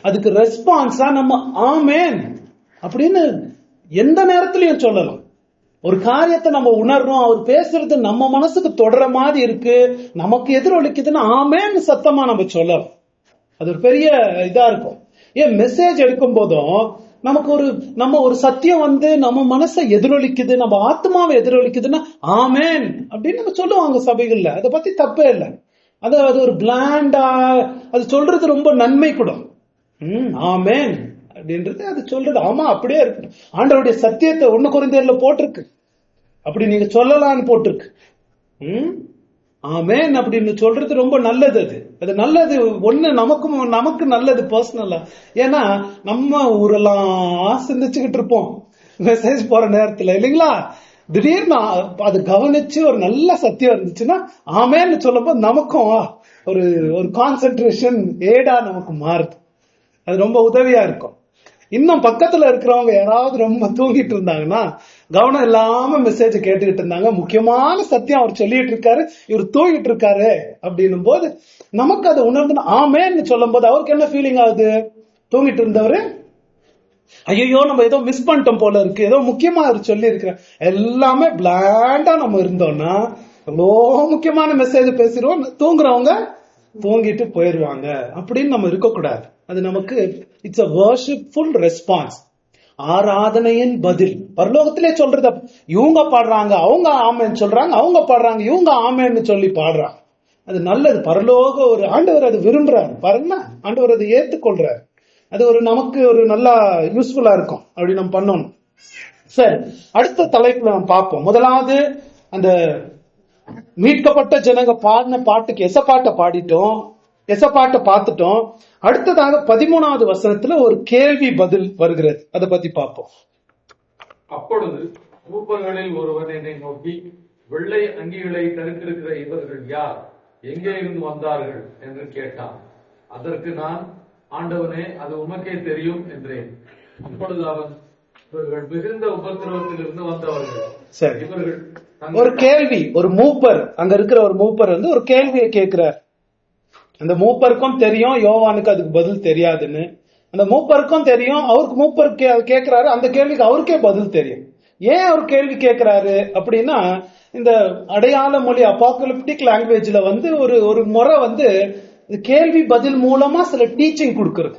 அதுக்கு ரெஸ்பான்ஸா நம்ம ஆமேன் அப்படின்னு எந்த நேரத்திலையும் சொல்லலாம். ஒரு காரியத்தை நம்ம உணர்றோம், அவர் பேசுறது நம்ம மனசுக்கு தொடர மாதிரி இருக்கு, நமக்கு எதிரொலிக்குதுன்னா ஆமேன்னு சத்தமா நம்ம சொல்லலாம். அது ஒரு பெரிய இதா இருக்கும். ஏன் மெசேஜ் எடுக்கும் போதும் நம்ம ஒரு சத்தியம் நம்ம மனசை எதிரொலிக்குது, நம்ம ஆத்மாவை எதிரொலிக்குதுன்னா ஆமேன் அப்படின்னு நம்ம சொல்லுவாங்க சபைகள்ல. அதை பத்தி தப்பே இல்லை. அது ஒரு பிளாண்டா அது சொல்றது ரொம்ப நன்மை கூட. ஆமேன் அப்படின்றது அது சொல்றது ஆமா அப்படியே இருக்கு. ஆண்டவருடைய சத்தியத்தை 1 கொரிந்தியர்ல போட்டிருக்கு, அப்படி நீங்க சொல்லலாம்னு போட்டிருக்கு. ஆமேன் அப்படின்னு சொல்றது ரொம்ப நல்லது. அது நல்லது. நமக்கு நல்லது பர்சனலா. ஏன்னா நம்ம ஊரெல்லாம் சிந்திச்சுக்கிட்டு இருப்போம் மெசேஜ் போற நேரத்துல இல்லைங்களா? திடீர்னு அது கவனிச்சு ஒரு நல்ல சத்தியம் இருந்துச்சுன்னா ஆமேன்னு சொல்லப்போ நமக்கும் ஒரு கான்சென்ட்ரேஷன் ஏடா நமக்கு மாறுது. அது ரொம்ப உதவியா இருக்கும். இன்னும் பக்கத்துல இருக்கிறவங்க யாராவது ரொம்ப தூங்கிட்டு இருந்தாங்கன்னா, கவனம் இல்லாம மெசேஜ் கேட்டுக்கிட்டு இருந்தாங்க, முக்கியமான சத்தியம் அவர் சொல்லிட்டு இருக்காரு, இவர் தூங்கிட்டு இருக்காரு அப்படின்னும் போது நமக்கு அதை உணர்ந்து ஆமேன்னு சொல்லும் போது அவருக்கு என்ன ஃபீலிங் ஆகுது? தூங்கிட்டு இருந்தவரு ஐயோ நம்ம ஏதோ மிஸ் பண்ணிட்டோம் போல இருக்கு, ஏதோ முக்கியமா அவர் சொல்லி இருக்கிற எல்லாமே பிளாண்டா நம்ம இருந்தோம்னா எவ்வளோ முக்கியமான மெசேஜ் பேசிடுவோம். தூங்குறவங்க தூங்கிட்டு போயிருவாங்க. அப்படின்னு நம்ம இருக்கக்கூடாது. அது நமக்கு இட்ஸ் அ வர்ஷிப்ஃபுல் ரெஸ்பான்ஸ். ஆராதனையின் பதில் பரலோகத்திலே சொல்றது. இவங்க பாடுறாங்க, அவங்க ஆமேன்னு சொல்றாங்க, அவங்க பாடுறாங்க, இவங்க ஆமேன்னு சொல்லி பாடுறாங்க. அது நல்லது. பரலோக ஒரு ஆண்டவர் அது விரும்புறாரு பாருங்க. ஆண்டவர் அதை ஏற்றுக்கொள்றாரு. அது நமக்கு ஒரு நல்லா யூஸ்ஃபுல்லா இருக்கும். அப்படி நம்ம பண்ணணும். சரி, அடுத்த தலைப்புல நம்ம பார்ப்போம். முதலாவது அந்த மீட்கப்பட்ட ஜனங்க பாடின பாட்டுக்கு எசப்பாட்டை பாடிட்டோம், எசப்பாட்டை பார்த்துட்டோம். அடுத்ததாக 13வது வசனத்துல ஒரு கேள்வி பதில் வருகிறது. அதை பத்தி பார்ப்போம். அப்பொழுது மூப்பர்களில் ஒருவன் என்னை நோக்கி, வெள்ளை அங்கிகளை தரித்திருக்கிற இவர்கள் யார்? எங்கே இருந்து வந்தார்கள் என்று கேட்டான். அதற்கு நான், ஆண்டவனே, அது உமக்கே தெரியும் என்றேன். அப்பொழுது அவன், இவர்கள் மிகுந்த உபத்திரவத்தில் இருந்து வந்தவர்கள். சரி, இவர்கள் ஒரு கேள்வி, ஒரு மூப்பர், அங்க இருக்கிற ஒரு மூப்பர் ஒரு கேள்வியை கேட்கிறார். அந்த மூப்பருக்கும் தெரியும் யோவானுக்கு அதுக்கு பதில் தெரியாதுன்னு. அந்த மூப்பருக்கும் தெரியும், அவருக்கு மூப்பர் கேட்கிறாரு, அந்த கேள்விக்கு அவருக்கே பதில் தெரியும். ஏன் அவர் கேள்வி கேட்கிறாரு அப்படின்னா, இந்த அடையாள மொழி அபாக்கலிப்டிக் லாங்குவேஜ்ல ஒரு முறை கேள்வி பதில் மூலமா சில டீச்சிங் கொடுக்கறது.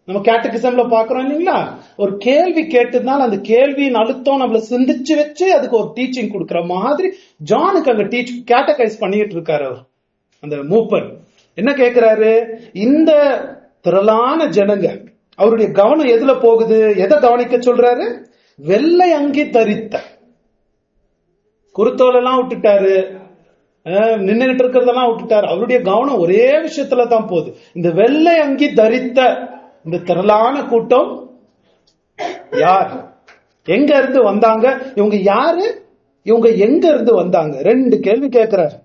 நம்ம கேட்டகிசம்ல பாக்குறோம் இல்லைங்களா, ஒரு கேள்வி கேட்டதுனால அந்த கேள்வியின் அழுத்தம் நம்மள சிந்திச்சு வச்சு அதுக்கு ஒரு டீச்சிங் கொடுக்கற மாதிரி ஜானுக்கு அங்க கேட்டகைஸ் பண்ணிட்டு இருக்காரு. அவர் அந்த மூப்பர் என்ன கேட்கிறாரு, இந்த திரளான ஜனங்க அவருடைய கவனம் எதுல போகுது, எதை கவனிக்க சொல்றாரு? வெள்ளை அங்கி தரித்த, குருத்தோலெல்லாம் விட்டுட்டாரு, நின்றுகிட்டு இருக்கிறதெல்லாம் விட்டுட்டாரு. அவருடைய கவனம் ஒரே விஷயத்துல தான் போகுது. இந்த வெள்ளை அங்கி தரித்த இந்த திரளான கூட்டம் யார், எங்க இருந்து வந்தாங்க, இவங்க யாரு, இவங்க எங்க இருந்து வந்தாங்க? 2 கேள்வி கேட்கிறாரு.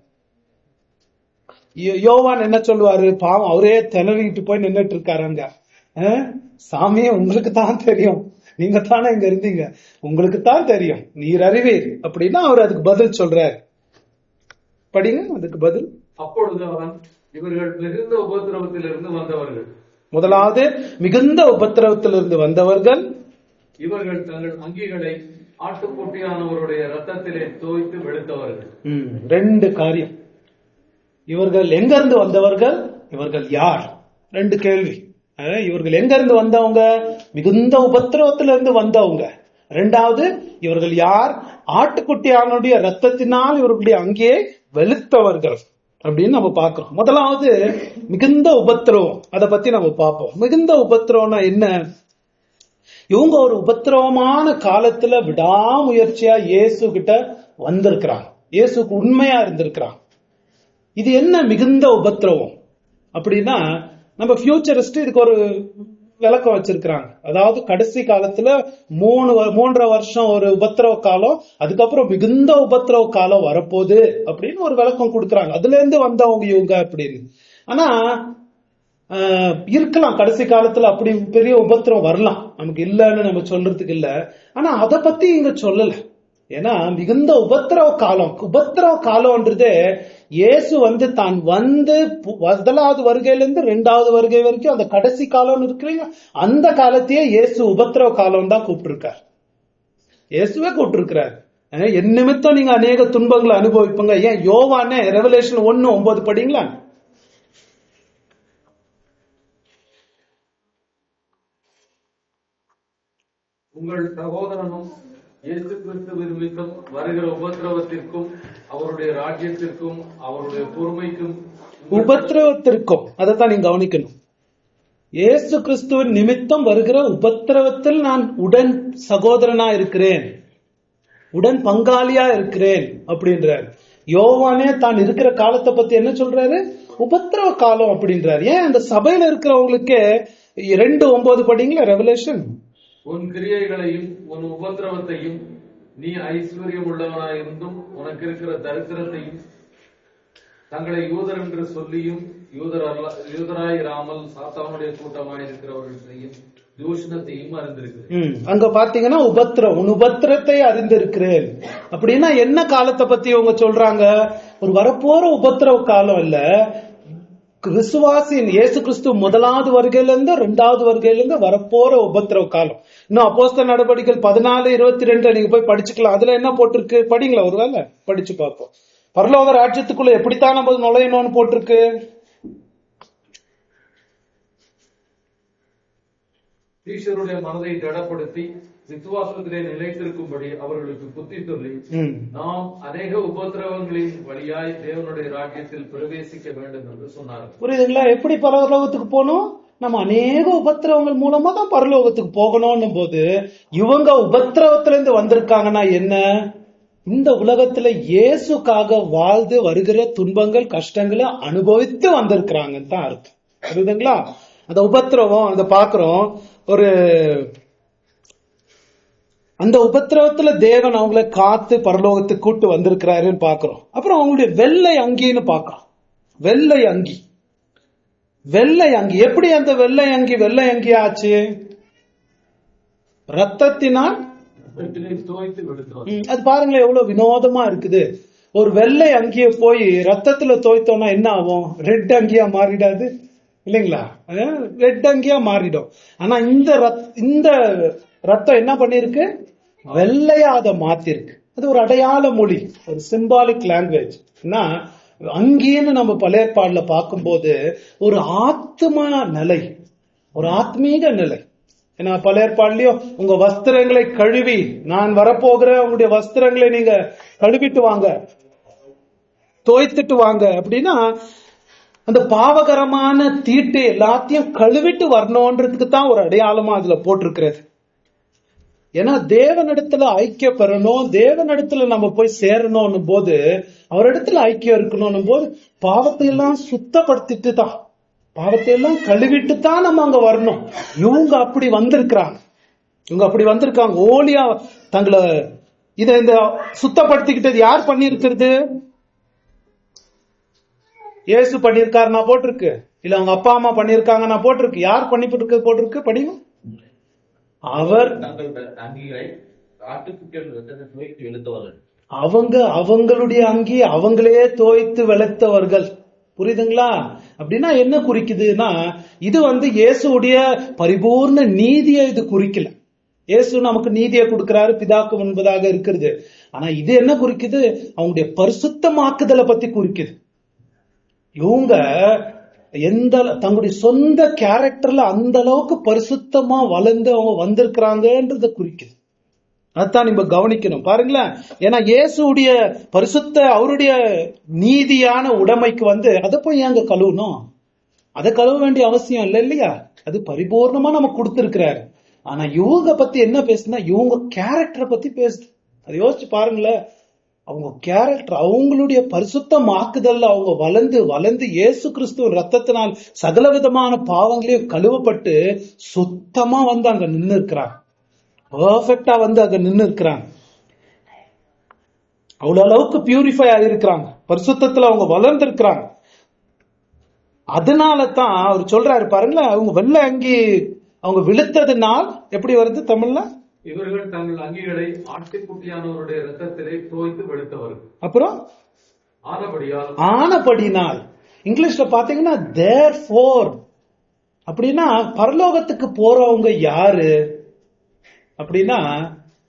யோவான் என்ன சொல்லுவாரு, பாவம் அவரே திணறிட்டு போய் நின்றுட்டு இருக்காருங்க. சாமியே உங்களுக்கு தான் தெரியும், நீங்க தானே இங்க இருந்தீங்க, உங்களுக்கு தான் தெரியும், நீர் அறிவீர் அப்படின்னா அவர் அதுக்கு பதில் சொல்றாரு. படிங்க அதுக்கு பதில். அப்பொழுது அவன், இவர்கள் மிகுந்த உபத்திரவத்திலிருந்து வந்தவர்கள். முதலாவது மிகுந்த உபத்திரவத்திலிருந்து வந்தவர்கள். இவர்கள் தங்கள் அங்கிகளை ஆட்டுக்குட்டியானவருடைய ரத்தத்திலே தோய்த்து வெளுத்தவர்கள். 2 காரியம். இவர்கள் எங்க இருந்து வந்தவர்கள், இவர்கள் யார்? 2 கேள்வி. இவர்கள் எங்க இருந்து வந்தவங்க? மிகுந்த உபத்திரவத்திலிருந்து வந்தவங்க. 2வது, இவர்கள் யார்? ஆட்டுக்குட்டியானுடைய ரத்தத்தினால் இவர்களுடைய அங்கேயே வெளுத்தவர்கள் அப்படின்னு நம்ம பார்க்கிறோம். முதலாவது மிகுந்த உபத்திரவம், அதை பத்தி நம்ம பார்ப்போம். மிகுந்த உபத்திரவம்னா என்ன? இவங்க ஒரு உபத்திரவமான காலத்துல விடாமுயற்சியா இயேசு கிட்ட வந்திருக்கிறாங்க, இயேசுக்கு உண்மையா இருந்திருக்கிறாங்க. இது என்ன மிகுந்த உபத்திரவம் அப்படின்னா, நம்ம ஃபியூச்சரிஸ்ட் இதுக்கு ஒரு விளக்கம் வச்சிருக்கிறாங்க. அதாவது கடைசி காலத்துல 3.5 வருஷம் ஒரு உபத்திரவ காலம், அதுக்கப்புறம் மிகுந்த உபத்திரவ காலம் வரப்போகுது அப்படின்னு ஒரு விளக்கம் கொடுக்கறாங்க. அதுல இருந்து வந்தவங்க இவங்க அப்படின்னு. ஆனா இருக்கலாம் கடைசி காலத்துல அப்படி பெரிய உபத்திரம் வரலாம், நமக்கு இல்லன்னு நம்ம சொல்றதுக்கு இல்ல. ஆனா அதை பத்தி இங்க சொல்லல. ஏன்னா மிகுந்த உபத்திரவ காலம்ன்றது இயேசு தான் முதலாவது வருகையிலிருந்து 2வது வருகை வரைக்கும் அந்த கடைசி காலம் இருக்கிறீங்க, அந்த காலத்தையே இயேசு உபத்திரவ காலம் தான் கூப்பிட்டிருக்கார். இயேசுவே கூப்பிட்டிருக்கிறார், என் நிமித்தம் நீங்க அநேக துன்பங்களை அனுபவிப்பீங்க. ஏன் யோவானே ரெவலேஷன் 1:9 படிங்களா? உங்கள் சகோதரனும் இயேசு கிறிஸ்துவின் நிமித்தம் வருகிற உபத்திரவத்திற்கும் அவருடைய ராஜ்யத்திற்கும் அவருடைய பொறுமைக்கும். உபத்திரவத்திற்கும் அதைத்தான் நீங்க கவனிக்கணும். இயேசு கிறிஸ்துவின் நிமித்தம் வருகிற உபத்திரவத்தில் நான் உடன் சகோதரனா இருக்கிறேன், உடன் பங்காளியா இருக்கிறேன் அப்படின்றாரு. யோவானே தான் இருக்கிற காலத்தை பத்தி என்ன சொல்றாரு? உபத்திரவ காலம் அப்படின்றாரு. ஏன் அந்த சபையில இருக்கிறவங்களுக்கு 2:9 படிங்களா ரெவலேஷன். உன் கிரியைகளையும் உன் உபத்திரவத்தையும் நீ ஐஸ்வர்யம் உள்ளவனாயிருந்தும் உனக்கு இருக்கிற தரித்திரத்தையும் தங்களை யூதர் என்று சொல்லியும் யூதராயிராமல் சாத்தானுடைய கூட்டமாயிருக்கிறவர்கள் செய்யும் தூஷணத்தையும் அறிந்திருக்கிறேன். அங்க பாத்தீங்கன்னா உன் உபத்திரத்தை அறிந்திருக்கிறேன் அப்படின்னா என்ன காலத்தை பத்தி அவங்க சொல்றாங்க? ஒரு வரப்போற உபத்திரவ காலம் இல்ல, விசுவாசி இயேசு கிறிஸ்து முதலாவது வருகையிலிருந்து 2வது வருகையிலிருந்து வரப்போற உபத்திரவ காலம். இன்னும் அப்போஸ்தலர் நடவடிக்கைகள் 14:22 நீங்க போய் படிச்சுக்கலாம். அதுல என்ன போட்டிருக்கு படிங்களா? ஒருவேளை படிச்சு பார்ப்போம். பரலோக ராஜ்யத்துக்குள்ள எப்படித்தான் நம்ம நுழையணும்னு போட்டிருக்கு. சீஷருடைய மனதை திடப்படுத்தி விசுவாசத்திலே நிலைத்திருக்கும்படி அவர்களுக்கு புத்தி சொல்லி, நாம் அநேக உபத்திரவங்களின் வழியாய் தேவனுடைய ராஜ்யத்தில் பிரவேசிக்க வேண்டும் என்று சொன்னார். புரியுதுங்களா? எப்படி பரலோகத்துக்கு போகணும்? நம்ம அநேக உபத்திரவங்கள் மூலமா தான் பரலோகத்துக்கு போகணும் போது, இவங்க உபத்திரவத்திலிருந்து வந்திருக்காங்கன்னா என்ன? இந்த உலகத்துல இயேசுக்காக வாழ்ந்து வருகிற துன்பங்கள் கஷ்டங்களை அனுபவித்து வந்திருக்கிறாங்கன்னு தான் அர்த்தம். புரியுதுங்களா? அந்த உபத்திரவம் அந்த பாக்குறோம். அந்த உபத்திரவத்துல தேவன் அவங்களை காத்து பரலோகத்துக்கு கூட்டு வந்திருக்கிறாருன்னு பாக்குறோம். அப்புறம் அவங்களுடைய வெள்ளை அங்கின்னு பாக்குறோம். வெள்ளை அங்கி எப்படி அந்த வெள்ளை அங்கி ஆச்சு? ரத்தத்தினால். அது பாருங்களேன் எவ்வளவு வினோதமா இருக்குது. ஒரு வெள்ளை அங்கிய போய் ரத்தத்துல தோய்த்தோம்னா என்ன ஆகும்? ரெட் அங்கியா மாறிடாது இல்லைங்களா? ரெட் அங்கியா மாறிடும். ஆனா இந்த ரத்தம் என்ன பண்ணிருக்கு? வெள்ளையா அதை மாத்திருக்கு. அது ஒரு அடையாள மொழி, ஒரு சிம்பாலிக் லாங்குவேஜ். அங்கேன்னு நம்ம பழைய ஏற்பாடுல பார்க்கும்போது ஒரு ஆத்மா நிலை, ஒரு ஆத்மீக நிலை. ஏன்னா பழைய ஏற்பாடுலயும் உங்க வஸ்திரங்களை கழுவி, நான் வரப்போகிற உங்களுடைய வஸ்திரங்களை நீங்க கழுவிட்டு வாங்க, தோய்த்துட்டு வாங்க அப்படின்னா, அந்த பாவகரமான தீட்டு எல்லாத்தையும் கழுவிட்டு வரணும்ன்றதுக்கு தான் ஒரு அடையாளமா அதுல போட்டிருக்கிறது. ஏன்னா தேவனிடத்துல ஐக்கியம் பெறணும், தேவனிடத்துல நம்ம போய் சேரணும் போது, அவரிடத்துல ஐக்கியம் இருக்கணும் போது பாவத்தை எல்லாம் சுத்தப்படுத்திட்டு தான், பாவத்தை எல்லாம் கழுவிட்டு தான் நம்ம அங்க வரணும். இவங்க அப்படி வந்திருக்காங்க. ஓலியா தங்களை இந்த சுத்தப்படுத்திக்கிட்டது யார் பண்ணிருக்கிறது? இயேசு பண்ணிருக்காரு நான் போட்டிருக்கு, இல்ல அவங்க அப்பா அம்மா பண்ணிருக்காங்க நான் போட்டிருக்கு. யார் போட்டிருக்கு படிங்க. அவர் அவங்களுடைய அங்கி அவங்களே தோய்த்து வெளுத்தவர்கள். புரியுதுங்களா? அப்படின்னா என்ன குறிக்குதுன்னா, இது இயேசுடைய பரிபூர்ண நீதியை இது குறிக்கல. இயேசு நமக்கு நீதியை கொடுக்கிறாரு, பிதாக்கு முன்பதாக இருக்கிறது. ஆனா இது என்ன குறிக்குது? அவங்களுடைய பரிசுத்தமாக்குதலை பத்தி குறிக்குது. இவங்க தங்களுடைய சொந்த கேரக்டர்ல அந்த அளவுக்கு பரிசுத்தமா வளர்ந்து அவங்க வந்திருக்கிறாங்கன்றத குறிக்குது. அதான் நம்ம கவனிக்கணும். பாருங்களேன், ஏன்னா இயேசுடைய பரிசுத்த அவருடைய நீதியான உடைமைக்கு அதை போய் ஏங்க கழுவணும்? அதை கழுவ வேண்டிய அவசியம் இல்லை இல்லையா? அது பரிபூர்ணமா நமக்கு கொடுத்திருக்கிறாரு. ஆனா இவங்க பத்தி என்ன பேசுனா, இவங்க கேரக்டரை பத்தி பேசுது. அதை யோசிச்சு பாருங்களேன். அவங்க கேரக்டர், அவங்களுடைய பரிசுத்தமாக்குதல்ல அவங்க வளர்ந்து இயேசு கிறிஸ்துவின் ரத்தத்தினால் சகல விதமான பாவங்களையும் கழுவப்பட்டு சுத்தமா அங்க நின்று இருக்கிறாங்க. பெர்ஃபெக்டா அங்க நின்று இருக்கிறாங்க. அவ்வளவு அளவுக்கு பியூரிஃபை ஆகிருக்கிறாங்க, பரிசுத்தத்துல அவங்க வளர்ந்து இருக்கிறாங்க. அதனால தான் அவர் சொல்றாரு பாருங்களேன், அவங்க வெள்ளை அங்கி அவங்க விழுத்ததுனால் எப்படி வருது தமிழ்ல? இவர்கள் தங்கள் அங்கிகளை ஆட்டுக்குட்டியானவருடைய ரத்தத்திலே தோய்த்து வெளுத்தவர்கள். அப்புறம் ஆனபடினால் இங்கிலீஷ்ல பாத்தீங்கன்னா therefore. அப்படின்னா பரலோகத்துக்கு போறவங்க யாரு அப்படின்னா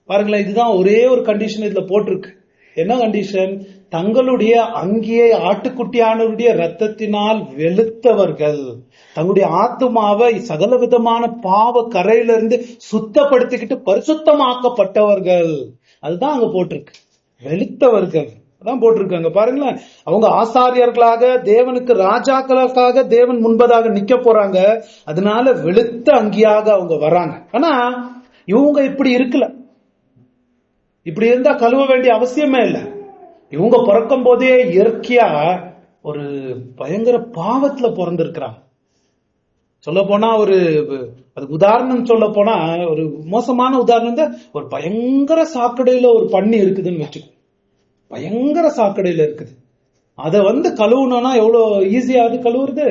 பாருங்களேன், இதுதான் ஒரே ஒரு கண்டிஷன் இதுல போட்டிருக்கு. என்ன கண்டிஷன்? தங்களுடைய அங்கியை ஆட்டுக்குட்டியானவருடைய ரத்தத்தினால் வெளுத்தவர்கள், தங்களுடைய ஆத்துமாவை சகல விதமான பாவ கரையிலிருந்து சுத்தப்படுத்திக்கிட்டு பரிசுத்தமாக்கப்பட்டவர்கள். அதுதான் அங்க போட்டிருக்கு, வெளுத்தவர்கள் அதான் போட்டிருக்காங்க. பாருங்களேன், அவங்க ஆசாரியர்களாக தேவனுக்கு ராஜாக்களாக தேவன் முன்பதாக நிக்க போறாங்க. அதனால வெளுத்த அங்கியாக அவங்க வராங்க. ஆனா இவங்க இப்படி இருக்கல. இப்படி இருந்தா கழுவ வேண்டிய அவசியமே இல்லை. இவங்க பிறக்கும் போதே இயற்கையா ஒரு பயங்கர பாவத்துல பிறந்திருக்கிறாங்க. சொல்ல போனா அதுக்கு உதாரணம் சொல்ல போனா ஒரு மோசமான உதாரணம், ஒரு பயங்கர சாக்கடையில ஒரு பன்னி இருக்குதுன்னு வச்சுக்கோ. பயங்கர சாக்கடையில இருக்குது. அதை கழுவுனா எவ்வளவு ஈஸியா அது கழுவுறது.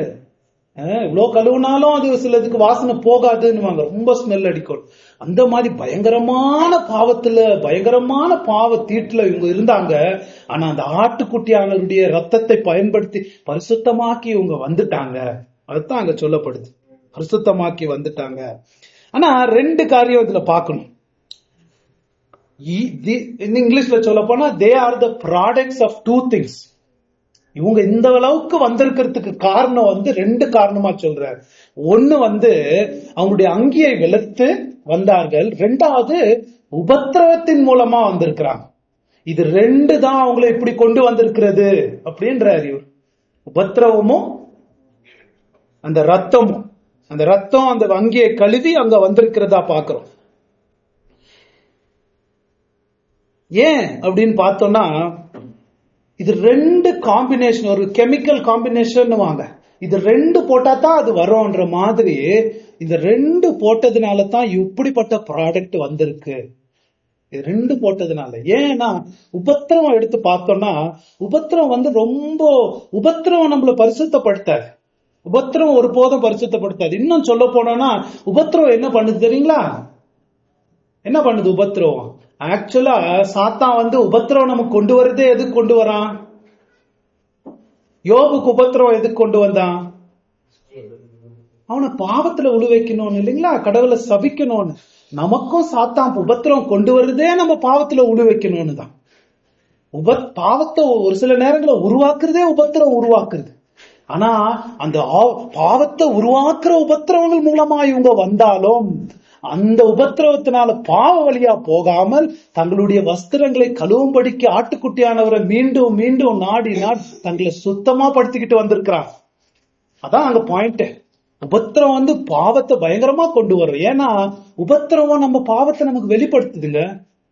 இவ்வளவு கழுவுனாலும் அது சிலதுக்கு வாசனை போகாதுன்னு ரொம்ப ஸ்மெல் அடிக்கும். அந்த மாதிரி பயங்கரமான பாவத்துல, பயங்கரமான பாவ தீட்டுல இவங்க இருந்தாங்க. ஆனா அந்த ஆட்டுக்குட்டியானவருடைய ரத்தத்தை பயன்படுத்தி பரிசுத்தமாக்கி இவங்க வந்துட்டாங்க. அதுதான் அங்க சொல்லப்படுது, பரிசுத்தமாக்கி வந்துட்டாங்க. ஆனா ரெண்டு காரியம் இதுல பார்க்கணும். இங்கிலீஷ்ல சொல்ல போனா they are the products of two things. இவங்க இந்த அளவுக்கு வந்திருக்கிறதுக்கு காரணம் ரெண்டு காரணமா சொல்றாரு. ஒண்ணு அவங்களுடைய அங்கியை வெளுத்து வந்தார்கள். ரெண்டாவது உபத்திரவத்தின் மூலமா வந்திருக்கிறாங்க. இது ரெண்டு தான் அவங்களை இப்படி கொண்டு வந்திருக்கிறது அப்படின்றார் இவர். உபத்திரவமும் அந்த ரத்தமும், அந்த ரத்தம் அந்த அங்கியை கழுவி அங்க வந்திருக்கிறதா பாக்குறோம். ஏன் அப்படின்னு பார்த்தோம்னா, இது ரெண்டு காம்பினேஷன், ஒரு கெமிக்கல் காம்பினேஷன் வாங்க, இது ரெண்டு போட்டா தான் அது வரும்ன்ற மாதிரி இந்த ரெண்டு போட்டதுனால தான் இப்படிப்பட்ட ப்ராடக்ட் வந்திருக்கு. இது ரெண்டு போட்டதுனால. ஏன்னா உபத்திரவம் எடுத்து பார்த்தோம்னா, உபத்திரவம் ரொம்ப உபத்திரவம் நம்மள பரிசுத்தப்படுத்தாது. உபத்திரவம் ஒரு போதும் பரிசுத்தப்படுத்தாது. இன்னும் சொல்ல போனோம்னா உபத்திரவம் என்ன பண்ணுது தெரியுங்களா? என்ன பண்ணுது உபத்திரவம்? ஆக்சுவலா சாத்தான் வந்து உபத்திரவம் நமக்கு கொண்டு வரதே எதுக்கு கொண்டு வரான்? யோபுக்கு உபத்திரவம் எதுக்கு கொண்டு வந்தான்? அவனை பாவத்துல உழு வைக்கணும்னு இல்லைங்களா, கடவுளை சபிக்கணும்னு. நமக்கும் சாத்தான் உபத்திரவம் கொண்டு வருதே நம்ம பாவத்துல உழு வைக்கணும்னு தான். பாவத்தை ஒரு சில நேரங்களை உருவாக்குறதே உபத்திரம் உருவாக்குறது. ஆனா அந்த பாவத்தை உருவாக்குற உபத்திரவங்கள் மூலமா இவங்க வந்தாலும் அந்த உபத்திரவத்தினால பாவ வழியா போகாமல் தங்களுடைய வஸ்திரங்களை கழுவும்படிக்கு ஆட்டுக்குட்டியானவரை மீண்டும் மீண்டும் நாடி தங்களை சுத்தமா படுத்திக்கிட்டு வந்திருக்கிறாங்க. அதான் அங்க பாயிண்ட். உபத்திரம் வந்து பாவத்தை பயங்கரமா கொண்டு வரும். ஏன்னா உபத்திரவம் நம்ம பாவத்தை நமக்கு வெளிப்படுத்துதுங்க.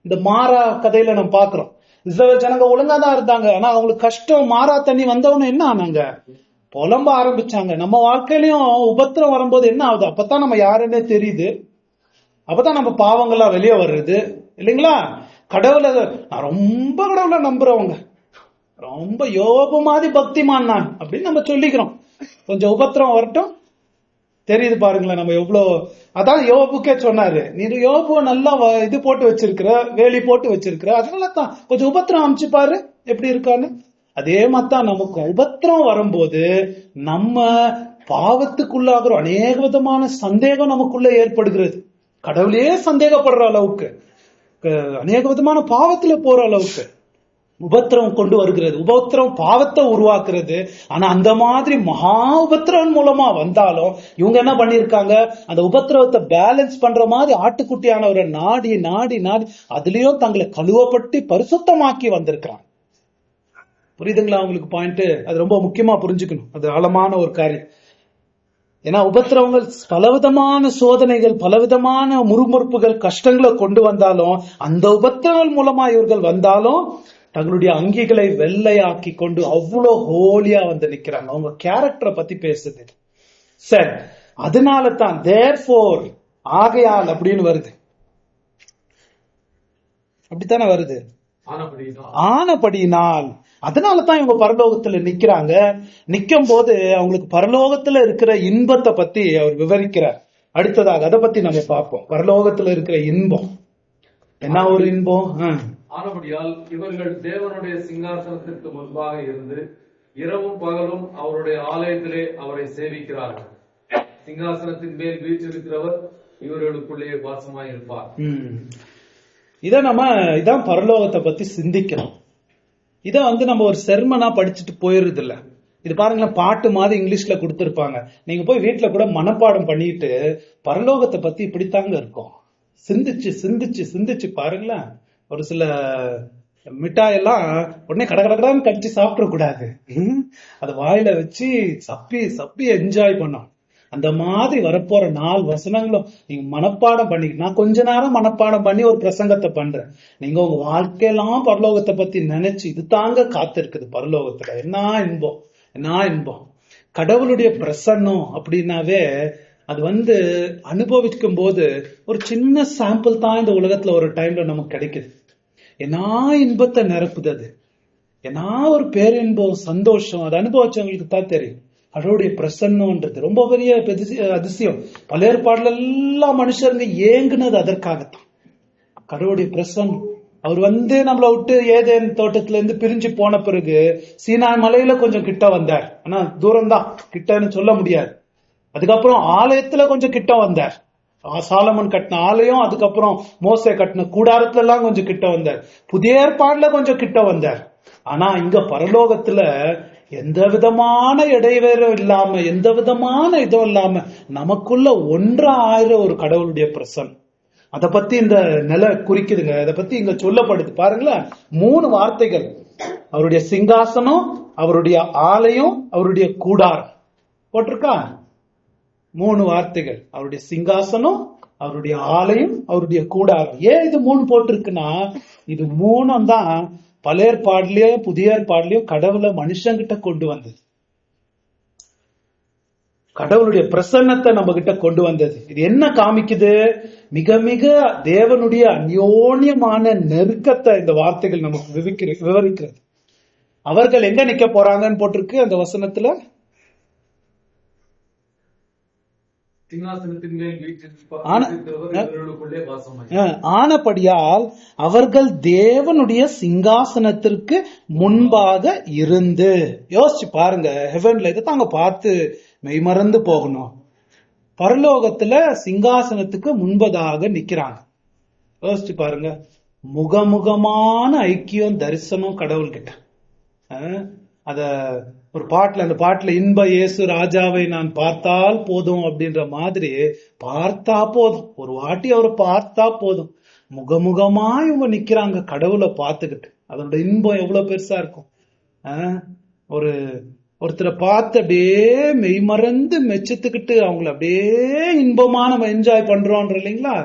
இந்த மாறா கதையில நம்ம பாக்குறோம், இஸ்ரவேல் ஜனங்க ஒழுங்கா தான் இருந்தாங்க. ஆனா அவங்களுக்கு கஷ்டம், மாறா தண்ணி வந்தவன என்ன ஆனாங்க? புலம்ப ஆரம்பிச்சாங்க. நம்ம வாழ்க்கையிலயும் உபத்திரம் வரும்போது என்ன ஆகுது? அப்பதான் நம்ம யாருன்னே தெரியுது, அப்பதான் நம்ம பாவங்கள்லாம் வெளியே வர்றது இல்லைங்களா. கடவுளை நான் ரொம்ப கடவுளை நம்புறவங்க, ரொம்ப யோபு மாதிரி பக்திமான் நான் அப்படின்னு நம்ம சொல்லிக்கிறோம். கொஞ்சம் உபத்திரம் வரட்டும், தெரியுது பாருங்களேன் நம்ம எவ்வளவு. அதான் யோபுக்கே சொன்னாரு, நீ யோபு நல்லா இது போட்டு வச்சிருக்கிற, வேலி போட்டு வச்சிருக்கிற, அதனால தான் கொஞ்சம் உபத்திரம் அமைச்சு பாரு எப்படி இருக்கான்னு. அதே மாதிரிதான் நமக்கும் உபத்திரம் வரும்போது நம்ம பாவத்துக்குள்ளாகிறோம். அநேக விதமான சந்தேகம் நமக்குள்ள ஏற்படுகிறது. கடவுளையே சந்தேகப்படுற அளவுக்கு, அநேக விதமான பாவத்துல போற அளவுக்கு உபத்திரம் கொண்டு வருகிறது. உபத்திரம் பாவத்தை உருவாக்குறது. ஆனா அந்த மாதிரி மகா உபத்திரம் மூலமா வந்தாலும் இவங்க என்ன பண்ணிருக்காங்க? அந்த உபத்திரவத்தை பேலன்ஸ் பண்ற மாதிரி ஆட்டுக்குட்டியானவரை நாடி நாடி நாடி அதுலயும் தங்களை கழுவப்பட்டு பரிசுத்தமாக்கி வந்திருக்கிறாங்க. புரியுதுங்களா உங்களுக்கு பாயிண்ட்? அது ரொம்ப முக்கியமா புரிஞ்சுக்கணும். அது ஆழமான ஒரு காரியம். ஏன்னா உபத்திரவங்கள் பலவிதமான சோதனைகள், பலவிதமான முறுமுறுப்புகள், கஷ்டங்களை கொண்டு வந்தாலும் அந்த உபத்திரவங்கள் மூலமா இவர்கள் வந்தாலும் தங்களுடைய அங்கிகளை வெள்ளையாக்கி கொண்டு அவ்வளோ ஹோலியா வந்து நிக்கிறாங்க. அவங்க கேரக்டரை பத்தி பேசுது. சரி, அதனால தான் therefore ஆகையால் அப்படின்னு வருது. அப்படித்தானே வருது, ஆனபடியினால். அதனால தான் இவங்க பரலோகத்துல நிக்கிறாங்க. நிக்கும் போது அவங்களுக்கு பரலோகத்துல இருக்கிற இன்பத்தை பத்தி அவர் விவரிக்கிறார். அடுத்ததாக அதை பத்தி நம்ம பார்ப்போம். பரலோகத்துல இருக்கிற இன்பம் என்ன ஒரு இன்பம்? ஆனபடியால் இவர்கள் தேவனுடைய சிங்காசனத்திற்கு முன்பாக இருந்து இரவும் பகலும் அவருடைய ஆலயத்திலே அவரை சேவிக்கிறார்கள். சிங்காசனத்தின் மேல் வீற்றிருக்கிறவர் இவர்களுக்குள்ளே வாசமாய் இருப்பார். இதான் பரலோகத்தை பத்தி சிந்திக்கணும். இத நம்ம ஒரு செர்மனா படிச்சுட்டு போயிருது இல்ல. இது பாருங்களேன், பாட்டு மாதிரி இங்கிலீஷ்ல கொடுத்திருப்பாங்க. நீங்க போய் வீட்டுல கூட மனப்பாடம் பண்ணிட்டு பரலோகத்தை பத்தி இப்படித்தாங்க இருக்கும். சிந்திச்சு சிந்திச்சு சிந்திச்சு பாருங்களேன். ஒரு சில மிட்டாயெல்லாம் உடனே கடகடன்னு கடிச்சு சாப்பிட கூடாது. அது வாயில வச்சு சப்பி சப்பி என்ஜாய் பண்ணோம். அந்த மாதிரி வரப்போற 4 வசனங்களும் நீங்க மனப்பாடம் பண்ணிக்கிட்டு, நான் கொஞ்ச நேரம் மனப்பாடம் பண்ணி ஒரு பிரசங்கத்தை பண்றேன். நீங்க உங்க வாழ்க்கையெல்லாம் பரலோகத்தை பத்தி நினைச்சு இது தாங்க காத்திருக்குது பரலோகத்துல. என்ன இன்பம், என்ன இன்பம். கடவுளுடைய பிரசன்னம் அப்படின்னாவே அது அனுபவிக்கும் போது ஒரு சின்ன சாம்பிள் தான் இந்த உலகத்துல ஒரு டைம்ல நமக்கு கிடைக்குது. என்ன இன்பத்தை நிரப்புது அது, என்ன ஒரு பேரின்பம், சந்தோஷம். அது அனுபவிச்சவங்களுக்கு தான் தெரியும். கடவுளுடைய பிரசன்னம்ன்றது ரொம்ப பெரிய அதிசயம். பல ஏற்பாடுல எல்லா மனுஷருங்க ஏங்குனது அதற்காகத்தான். கடவுளுடைய பிரசன்னம். அவர் நம்மளை விட்டு ஏதேன் தோட்டத்துல இருந்து பிரிஞ்சு போன பிறகு சீனாய் மலையில கொஞ்சம் கிட்ட வந்தார். ஆனா தூரம் தான், கிட்டன்னு சொல்ல முடியாது. அதுக்கப்புறம் ஆலயத்துல கொஞ்சம் கிட்ட வந்தார். சாலமன் கட்டின ஆலயம், அதுக்கப்புறம் மோசே கட்டின கூடாரத்துல எல்லாம் கொஞ்சம் கிட்ட வந்தார். புதிய ஏற்பாடுல கொஞ்சம் கிட்ட வந்தார். ஆனா இங்க பரலோகத்துல எந்த விதமான இடைவேறும் இல்லாம, எந்த விதமான இதுவும் இல்லாம நமக்குள்ள ஒன்றாயிர ஒரு கடவுளுடைய பிரசன்னம். அத பத்தி இந்த நிலை குறிக்குதுங்க. அத பத்தி இங்க சொல்லப்படுது பாருங்களேன். 3 வார்த்தைகள். அவருடைய சிங்காசனம், அவருடைய ஆலயம், அவருடைய கூடாரம் போட்டிருக்கா. 3 வார்த்தைகள். அவருடைய சிங்காசனம், அவருடைய ஆலயம், அவருடைய கூடாரம். ஏன் இது 3 போட்டிருக்குன்னா, இது 3 தான் பழைய ஏற்பாடுலயும் புதிய ஏற்பாடுலயும் கடவுளை மனுஷங்கிட்ட கொண்டு வந்தது. கடவுளுடைய பிரசன்னத்தை நம்ம கிட்ட கொண்டு வந்தது. இது என்ன காமிக்குது? மிக மிக தேவனுடைய அந்யோன்யமான நெருக்கத்தை இந்த வார்த்தைகள் நமக்கு விவரிக்கிறது. அவர்கள் எங்க நிக்க போறாங்கன்னு போட்டிருக்கு அந்த வசனத்துல. சிங்காசனத்தின் மேல் ஆனா- வீற்றிருக்கிறவர் இவர்களுக்குள்ளே வாசமாய் ஆனபடியால் அவர்கள் தேவனுடைய சிங்காசனத்திற்கு முன்பாக இருந்து, யோசிச்சு பாருங்க, ஹெவன்ல இதை தாங்க பார்த்து மெய்மறந்து போகணும். பரலோகத்துல சிங்காசனத்துக்கு முன்பதாக நிக்கிறாங்க. யோசிச்சு பாருங்க, முகமுகமான ஐக்கியம், தரிசனம் கடவுள்கிட்ட. அத ஒரு பாட்டுல, அந்த பாட்டுல இன்ப இயேசு ராஜாவை நான் பார்த்தால் போதும் அப்படின்ற மாதிரி, பார்த்தா போதும், ஒரு வாட்டி அவரை பார்த்தா போதும். முகமுகமா இவங்க நிக்கிறாங்க கடவுளை பார்த்துக்கிட்டு. அதோட இன்பம் எவ்வளவு பெருசா இருக்கும். ஒருத்தரை பார்த்து அப்படியே மெய்மறந்து மெச்சத்துக்கிட்டு அவங்கள அப்படியே இன்பமா நம்ம என்ஜாய் பண்றோம் இல்லைங்களா?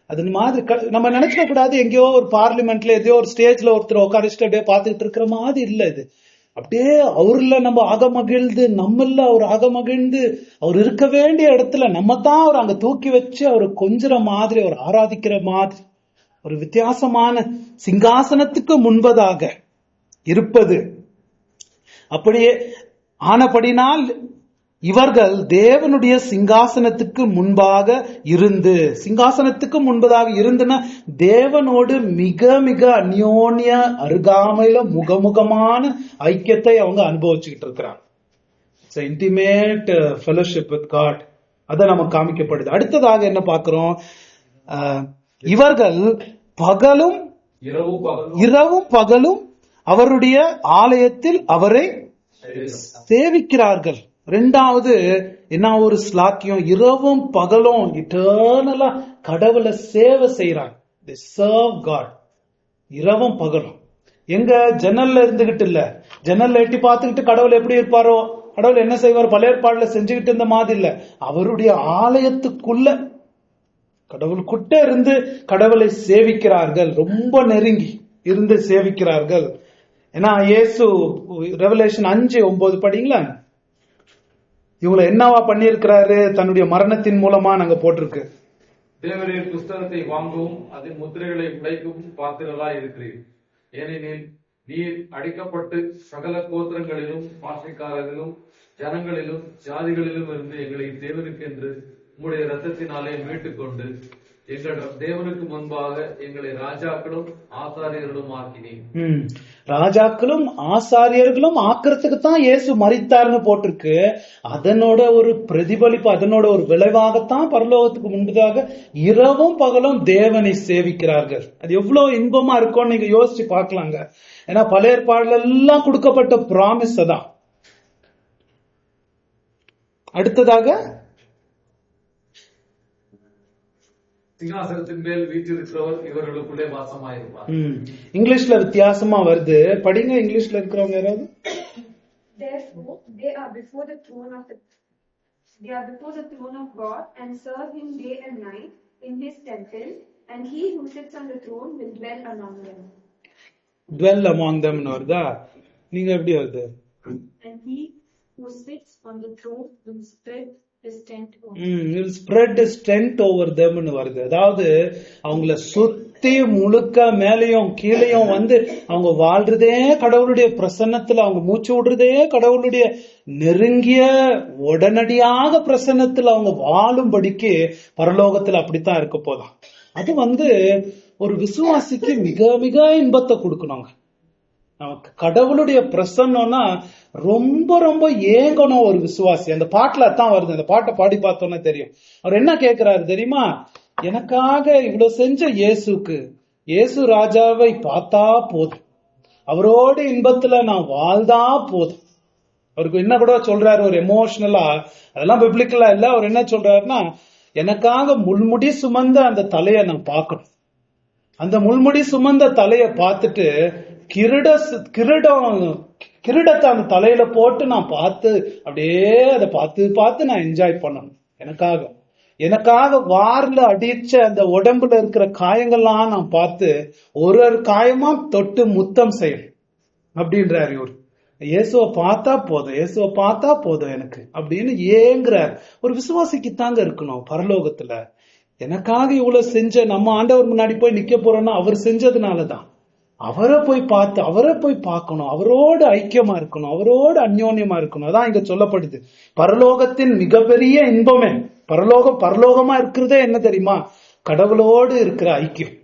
அது மாதிரி நம்ம நினைச்சிட கூடாது எங்கேயோ ஒரு பார்லிமெண்ட்ல எதையோ ஒரு ஸ்டேஜ்ல ஒருத்தர் உட்காரிச்சுட்டு அப்படியே பார்த்துக்கிட்டு இருக்கிற மாதிரி இல்ல. இது அப்படியே அவர்ல நம்ம அகமகிழ்ந்து, நம்மள அவர் அகமகிழ்ந்து, அவர் இருக்க வேண்டிய இடத்துல நம்ம தான் அவர் அங்க தூக்கி வச்சு அவர் கொஞ்சிற மாதிரி, அவர் ஆராதிக்கிற மாதிரி, ஒரு வித்தியாசமான சிங்காசனத்துக்கு முன்பதாக இருப்பது. அப்படியே ஆனபடினால் இவர்கள் தேவனுடைய சிங்காசனத்துக்கு முன்பாக இருந்து, சிங்காசனத்துக்கு முன்பதாக இருந்துன்னா தேவனோடு மிக மிக அந்யோன்ய அருகாமையில முகமுகமான ஐக்கியத்தை அவங்க அனுபவிச்சுக்கிட்டு இருக்கிறாங்க. Intimate fellowship with God. அதை நம்ம காமிக்கப்படுது. அடுத்ததாக என்ன பார்க்கிறோம்? இவர்கள் பகலும் இரவும் பகலும் அவருடைய ஆலயத்தில் அவரை சேவிக்கிறார்கள். ரெண்டாவது என்ன ஒரு ஸ்லாக்கியம், இரவும் பகலும் இட்டர்னலா கடவுளை சேவை செய்யறாங்க. they serve God. இரவும் பகலும். எங்க ஜன்னல்ல இருந்துகிட்டு இல்ல, ஜன்னல்ல எட்டி பார்த்துக்கிட்டு கடவுள் எப்படி இருப்பாரோ, கடவுள் என்ன செய்வார் பழைய ஏற்பாடுல செஞ்சுக்கிட்டு இருந்த மாதிரி இல்ல, அவருடைய ஆலயத்துக்குள்ள கடவுளுக்குட்ட இருந்து கடவுளை சேவிக்கிறார்கள். ரொம்ப நெருங்கி இருந்து சேவிக்கிறார்கள். ஏன்னா இயேசு ரெவலேஷன் 5:9 படிங்களா, இவங்களை என்னவா பண்ணியிருக்கிறாரு தன்னுடைய மரணத்தின் மூலமா நாங்க போட்டிருக்கு. தேவரீர் புஸ்தகத்தை வாங்கவும் அதன் முத்திரைகளை உடைக்கவும் பாத்திரராய் இருக்கிறீர். ஏனெனில் நீர் அடிக்கப்பட்டு சகல கோத்திரங்களிலும் பாஷைக்காரர்களும் ஜனங்களிலும் ஜாதிகளிலும் இருந்து எங்களை தேவனுக்கு என்று உம்முடைய ரத்தத்தினாலே மீட்டுக் கொண்டு எங்கள் தேவனுக்கு முன்பாக எங்களை ராஜாக்களும் ஆசாரியர்களும் ஆக்கினீர். ராஜாக்களும் ஆசாரியர்களும் ஆக்கிறதுக்கு தான் இயேசு மரித்தார்னு போட்டிருக்கு. அதனோட ஒரு பிரதிபலிப்பு, அதனோட ஒரு விளைவாகத்தான் பரலோகத்துக்கு முன்பதாக இரவும் பகலும் தேவனை சேவிக்கிறார்கள். அது எவ்வளவு இன்பமா இருக்கும்னு நீங்க யோசிச்சு பார்க்கலாங்க. ஏன்னா பழைய ஏற்பாடுல எல்லாம் கொடுக்கப்பட்ட பிராமிஸ் தான். அடுத்ததாக சிங்காசனத்தின் மேல் வீற்றிருக்கிறவர் இவர்களுக்குள்ளே வாசமாயிருப்பார். இங்கிலீஷ்ல வித்தியாசமா வருது, படிங்க. இங்கிலீஷ்ல இருக்கிறவங்க யாராவது? Therefore they are before the throne of God and serve him day and night in his temple, and he who sits on the throne will dwell among them. Dwell among them னு வருதா? நீங்க எப்படி வருது? And he who sits on the throne will spread his tent over will spread his tent over them னு வருது. அதாவது அவங்கள சுத்தி முழுக்க மேலையும் கீழையும் வந்து அவங்க வாழ்றதே கடவுளுடைய பிரசன்னத்துல, அவங்க மூச்சு விடுறதே கடவுளுடைய நெருங்கிய உடனடியாக பிரசன்னத்துல அவங்க வாழும்படிக்கு பரலோகத்துல அப்படித்தான் இருக்க போதாம். அது ஒரு விசுவாசிக்கு மிக மிக இன்பத்தை கொடுக்கணுங்க. நமக்கு கடவுளுடைய பிரசன்னம்னா ரொம்ப ரொம்ப ஏங்கணும் ஒரு விசுவாசி. அந்த பாட்டுல தான் வருது, அந்த பாட்டை பாடி பார்த்தோம்னா தெரியும். அவர் என்ன கேட்கிறாரு தெரியுமா? எனக்காக இவ்வளவு செஞ்ச இயேசு ராஜாவை பார்த்தா போதும், அவரோட இன்பத்துல நான் வாழ்ந்தா போதும். அவருக்கு என்ன கூட சொல்றாரு ஒரு எமோஷனலா, அதெல்லாம் பிப்ளிக்கலா இல்ல. அவர் என்ன சொல்றாருன்னா, எனக்காக முள்முடி சுமந்த அந்த தலையை நான் பார்க்கணும். அந்த முள்முடி சுமந்த தலையை பார்த்துட்டு கிரீடத்தை அந்த தலையில போட்டு நான் பார்த்து அப்படியே அதை பார்த்து நான் என்ஜாய் பண்ணணும். எனக்காக வார்ல அடிச்ச அந்த உடம்புல இருக்கிற காயங்கள்லாம் நான் பார்த்து ஒரு காயமா தொட்டு முத்தம் செய்யணும் அப்படின்றாரு இவர். இயேசுவை பார்த்தா போதும் எனக்கு அப்படின்னு ஏங்குறார். ஒரு விசுவாசிக்கு தாங்க இருக்கணும் பரலோகத்துல. எனக்காக இவ்வளவு செஞ்ச நம்ம ஆண்டவர் முன்னாடி போய் நிக்க போறோம்னா அவர் செஞ்சதுனாலதான். அவரை போய் பார்த்து அவரை போய் பார்க்கணும், அவரோடு ஐக்கியமா இருக்கணும், அவரோடு அந்யோன்யமா இருக்கணும். அதான் இங்க சொல்லப்படுது. பரலோகத்தின் மிகப்பெரிய இன்பமே, பரலோகமா இருக்கிறதே என்ன தெரியுமா? கடவுளோடு இருக்கிற ஐக்கியம்.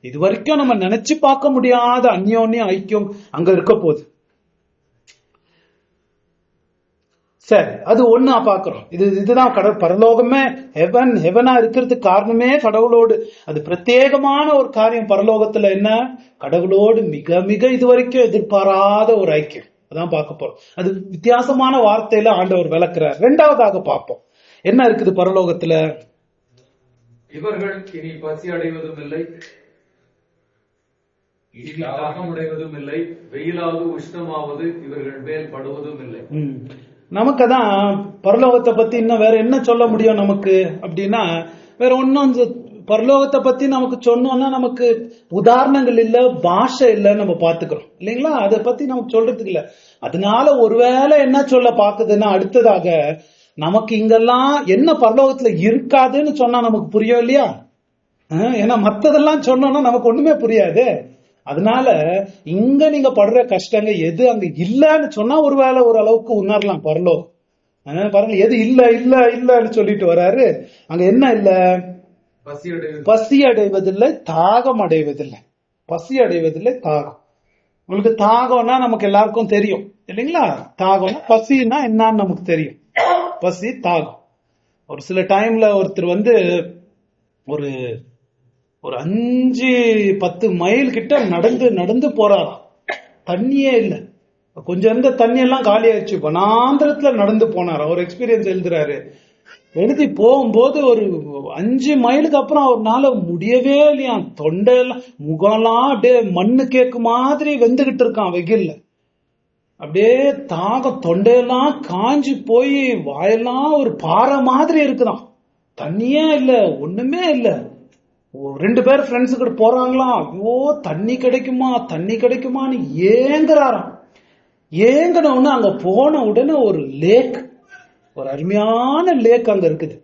இது வரைக்கும் நம்ம நினைச்சு பார்க்க முடியாத அந்யோன்ய ஐக்கியம் அங்க இருக்க போகுது. சரி, அது ஒண்ணா பாக்குறோம். இதுதான் கடவுள் பரலோகமே ஹெவனா இருக்கிறதுக்கு காரணமே கடவுளோடு. அது பிரத்யேகமான ஒரு காரியம் பரலோகத்துல. என்ன? கடவுளோடு மிக மிக இதுவரைக்கும் எதிர்பாராத ஒரு ஐக்கியம். அதான் பார்க்க போறோம். அது வித்தியாசமான வார்த்தையில ஆண்டவர் விளக்குறார். இரண்டாவதாக பார்ப்போம் என்ன இருக்குது பரலோகத்துல. இவர்கள் இனி பசி அடைவதும் இல்லை, இனி தாகம் அடைவதும் இல்லை, வெயிலாவது உஷ்ணமாவது இவர்கள் மேல் படுவதும் இல்லை. நமக்கு தான் பரலோகத்தை பத்தி இன்னும் வேற என்ன சொல்ல முடியும் நமக்கு அப்படின்னா, வேற ஒன்னும் பரலோகத்தை பத்தி நமக்கு சொன்னோம்னா நமக்கு உதாரணங்கள் இல்ல, பாஷை இல்லைன்னு நம்ம பாத்துக்கிறோம் இல்லைங்களா? அதை பத்தி நமக்கு சொல்றதுக்கு இல்ல. அதனால ஒருவேளை என்ன சொல்ல பாக்குதுன்னா, அடுத்ததாக நமக்கு இங்கெல்லாம் என்ன பரலோகத்துல இருக்காதுன்னு சொன்னா நமக்கு புரியும் இல்லையா? ஏன்னா மத்ததெல்லாம் சொன்னோம்னா நமக்கு ஒண்ணுமே புரியாது. அதனால இங்க நீங்க படுற கஷ்டங்க எது அங்க இல்லன்னு சொன்னா ஒருவேளை ஒரு அளவுக்கு உணரலாம் பரலோகம். பாருங்க, எது இல்ல இல்ல இல்லன்னு சொல்லிட்டு வராரு. அங்க என்ன இல்ல? பசி அடைவதில்லை, தாகம் அடைவதில்லை. பசி அடைவதில்லை, தாகம். உங்களுக்கு தாகம்னா நமக்கு எல்லாருக்கும் தெரியும் இல்லைங்களா? தாகம்னா பசின்னா என்னன்னு நமக்கு தெரியும். பசி, தாகம். ஒரு சில டைம்ல ஒருத்தர் ஒரு 5-10 மைல் கிட்ட நடந்து போறாராம். தண்ணியே இல்ல, கொஞ்சம் இருந்த தண்ணி எல்லாம் காலி ஆயிடுச்சு. வனாந்திரத்துல நடந்து போனாராம். ஒரு எக்ஸ்பீரியன்ஸ் எழுதுறாரு. எழுதி போகும்போது ஒரு 5 மைலுக்கு அப்புறம் அவர்னால முடியவே இல்லையா. தொண்டையெல்லாம் முகம்லாம் அப்படியே மண்ணு கேக்கு மாதிரி வெந்துகிட்டு இருக்கான் வெயில்ல. அப்படியே தாகம், தொண்டையெல்லாம் காஞ்சி போய் வாயெல்லாம் ஒரு பாறை மாதிரி இருக்குதான். தண்ணியே இல்ல, ஒண்ணுமே இல்ல. 2 பேர் ஃப்ரெண்ட்ஸு கிட்ட போறாங்களாம். ஐயோ தண்ணி கிடைக்குமான்னு ஏங்குறாராம். ஏங்கினவுடனே அங்க போன உடனே ஒரு லேக், ஒரு அருமையான லேக் அங்க இருக்குது.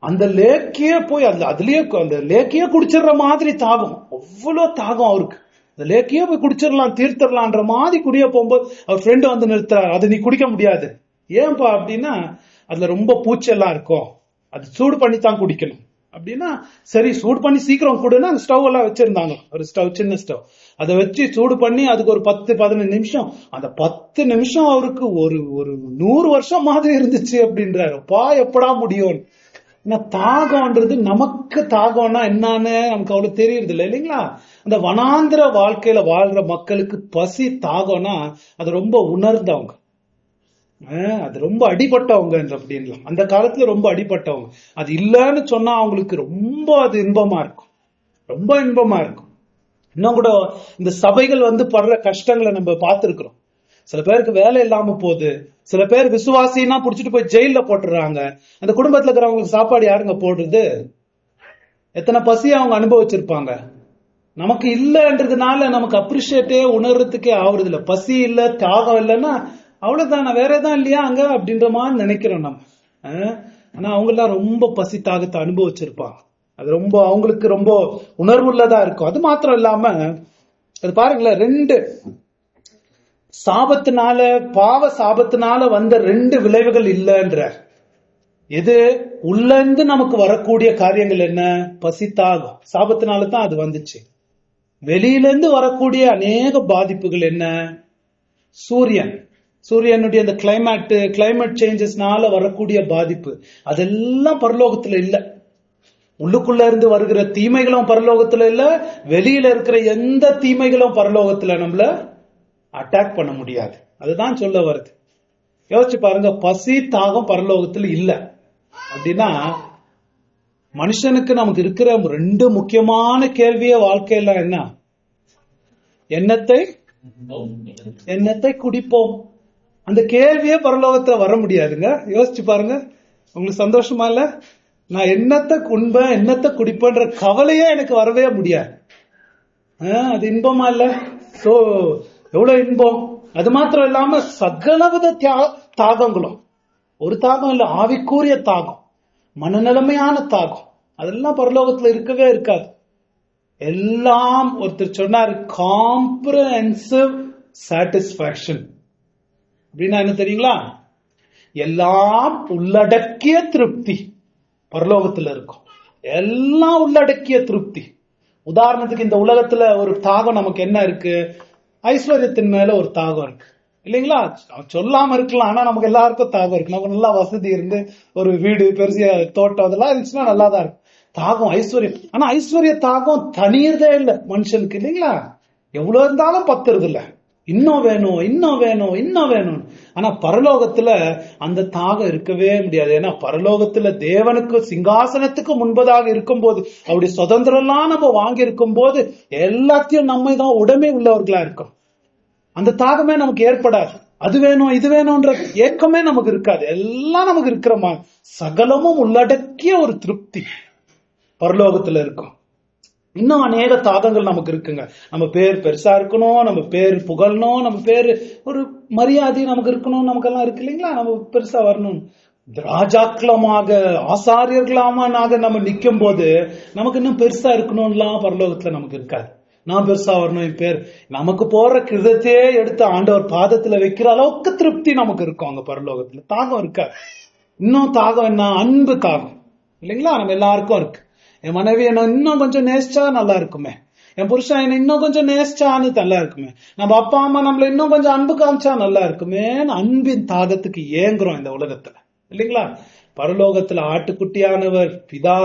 அந்த லேக்கே போய் அந்த லேக்கையே குடிச்சிடுற மாதிரி தாகம், அவ்வளவு தாகம் அவருக்கு. அந்த லேக்கையே போய் குடிச்சிடலாம், தீர்த்திடலான்ற மாதிரி குடிய போகும்போது அவர் ஃப்ரெண்டு நிறுத்துறாரு. அது நீ குடிக்க முடியாது. ஏன்பா அப்படின்னா, அதுல ரொம்ப பூச்செல்லாம் இருக்கும், அது சூடு பண்ணி தான் குடிக்கணும் அப்படின்னா. சரி, சூடு பண்ணி சீக்கிரம் கூடுனா அந்த ஸ்டவ் எல்லாம் வச்சிருந்தாங்க. ஒரு ஸ்டவ், சின்ன ஸ்டவ், அதை வச்சு சூடு பண்ணி அதுக்கு ஒரு 10-15 நிமிஷம். அந்த 10 நிமிஷம் அவருக்கு ஒரு 100 வருஷம் மாதிரி இருந்துச்சு அப்படின்றாரு. எப்படா முடியும்? தாகம்ன்றது நமக்கு தாகம்னா என்னன்னு நமக்கு அவ்வளவு தெரியறது இல்லை இல்லைங்களா? அந்த வனாந்திர வாழ்க்கையில வாழ்ற மக்களுக்கு பசி தாகம்னா அது ரொம்ப உணர்ந்தவங்க, அது ரொம்ப அடிபட்டவங்க அப்படின்லாம். அந்த காலத்துல ரொம்ப அடிபட்டவங்க. அது இல்லன்னு சொன்னா அவங்களுக்கு ரொம்ப அது இன்பமா இருக்கும், ரொம்ப இன்பமா இருக்கும். இன்னும் கூட இந்த சபைகள் படுற கஷ்டங்களை நம்ம பார்த்திருக்கிறோம். சில பேருக்கு வேலை இல்லாம போகுது, சில பேர் விசுவாசினா புடிச்சிட்டு போய் ஜெயில போட்டுறாங்க. அந்த குடும்பத்துல இருக்கிறவங்களுக்கு சாப்பாடு யாருங்க போடுறது? எத்தனை பசி அவங்க அனுபவிச்சிருப்பாங்க. நமக்கு இல்லன்றதுனால நமக்கு அப்ரிஷியேட்டே உணர்றதுக்கே ஆகுறது இல்ல. பசி இல்ல, தியாகம் இல்லைன்னா அவ்வளவுதான், வேற எதாவது இல்லையா அங்க அப்படின்ற மாதிரி நினைக்கிறோம் நம்ம. ஆனா அவங்க எல்லாம் ரொம்ப பசி தாகத்தை அனுபவிச்சிருப்பாங்க. அது ரொம்ப அவங்களுக்கு ரொம்ப உணர்வுள்ளதா இருக்கும். அது மாத்திரம் இல்லாம அது பாருங்களேன், 2 சாபத்தினால, பாவ சாபத்தினால வந்த 2 விளைவுகள் இல்லைன்ற. எது உள்ள இருந்து நமக்கு வரக்கூடிய காரியங்கள் என்ன? பசி, தாகம். சாபத்தினால தான் அது வந்துச்சு. வெளியில இருந்து வரக்கூடிய அநேக பாதிப்புகள் என்ன? சூரியனுடைய அந்த கிளைமேட் சேஞ்சஸ்னால வரக்கூடிய பாதிப்பு, அதெல்லாம் பரலோகத்துல இல்ல. உள்ளுக்குள்ள இருந்து வருகிற தீமைகளும் பரலோகத்துல இல்ல, வெளியில இருக்கிற எந்த தீமைகளும் பரலோகத்துல நம்மள அட்டாக் பண்ண முடியாது. அதுதான் சொல்ல வருது. யோசிச்சு பாருங்க, பசி தாகம் பரலோகத்துல இல்ல அப்படின்னா மனுஷனுக்கு நமக்கு இருக்கிற 2 முக்கியமான கேள்வியே வாழ்க்கையில என்ன? என்னத்தை குடிப்போம்? அந்த கேள்வியே பரலோகத்துல வர முடியாதுங்க. யோசிச்சு பாருங்க, உங்களுக்கு சந்தோஷமா இல்ல? நான் என்னத்தை குன்பேன், என்னத்தை குடிப்பேன்ற கவலையே எனக்கு வரவே முடியாது. அது இன்பமா இல்ல? சோ எவ்வளவு இன்பம்! அது மாத்திரம் இல்லாம சகலவித தாகங்களும், ஒரு தாகம் இல்ல, ஆவிக்குரிய தாகம், மனநிலைமையான தாகம், அதெல்லாம் பரலோகத்துல இருக்கவே இருக்காது. எல்லாம் ஒருத்தர் சொன்னார், காம்ப்ரஹென்சிவ் சாட்டிஸ்பாக்சன் அப்படின்னா என்ன தெரியுங்களா? எல்லாம் உள்ளடக்கிய திருப்தி பரலோகத்துல இருக்கும். எல்லாம் உள்ளடக்கிய திருப்தி. உதாரணத்துக்கு இந்த உலகத்துல ஒரு தாகம் நமக்கு என்ன இருக்கு? ஐஸ்வர்யத்தின் மேல ஒரு தாகம் இருக்கு இல்லைங்களா? சொல்லாம இருக்கலாம், ஆனா நமக்கு எல்லாருக்கும் தாகம் இருக்கு. நமக்கு நல்லா வசதி இருந்து ஒரு வீடு பெருசிய தோட்டம் அதெல்லாம் இருந்துச்சுன்னா நல்லா தான் இருக்கு. தாகம் ஐஸ்வர்யம். ஆனா ஐஸ்வர்ய தாகம் தனியதே இல்லை மனுஷனுக்கு இல்லைங்களா? எவ்வளவு இருந்தாலும் பத்துறது இல்ல. இன்னும் வேணும், இன்னும் வேணும், இன்னும் வேணும். ஆனா பரலோகத்துல அந்த தாகம் இருக்கவே முடியாது. ஏன்னா பரலோகத்துல தேவனுக்கு சிங்காசனத்துக்கு முன்பதாக இருக்கும் போது, அவருடைய சுதந்திரம் எல்லாம் நம்ம வாங்கி இருக்கும் போது எல்லாத்தையும் நம்ம தான் உடைமை உள்ளவர்களா இருக்கும். அந்த தாகமே நமக்கு ஏற்படாது. அது வேணும் இது வேணும்ன்ற ஏக்கமே நமக்கு இருக்காது. எல்லாம் நமக்கு இருக்கிற மாதிரி சகலமும் உள்ளடக்கிய ஒரு திருப்தி பரலோகத்துல இருக்கும். இன்னும் அநேக தாகங்கள் நமக்கு இருக்குங்க. நம்ம பேர் பெருசா இருக்கணும், நம்ம பேர் புகழணும், நம்ம பேர் ஒரு மரியாதை நமக்கு இருக்கணும், நமக்கெல்லாம் இருக்கு இல்லைங்களா? நம்ம பெருசா வரணும். ராஜாக்களமாக ஆசாரியர்களாக நம்ம நிக்கும் போது நமக்கு இன்னும் பெருசா இருக்கணும்லாம் பரலோகத்துல நமக்கு இருக்காது. நான் பெருசா வரணும், என் பேர் நமக்கு போற கிருதத்தையே எடுத்து ஆண்டவர் பாதத்துல வைக்கிற அளவுக்கு திருப்தி நமக்கு இருக்கும் அங்க பரலோகத்துல. தாகம் இருக்காது. இன்னும் தாகம் என்ன? அன்பு தாகம் இல்லைங்களா? நம்ம எல்லாருக்கும் இருக்கு. என் மனைவி என்ன இன்னும் கொஞ்சம் நேசிச்சா நல்லா இருக்குமே, என் புருஷன் என்ன இன்னும் கொஞ்சம் நேசிச்சான்னு நல்லா இருக்குமே, நம்ம அப்பா அம்மா நம்மள இன்னும் கொஞ்சம் அன்பு காமிச்சா நல்லா இருக்குமே. அன்பின் தாகத்துக்கு ஏங்குறோம் இந்த உலகத்துல இல்லைங்களா? பரலோகத்துல ஆட்டுக்குட்டியானவர் பிதா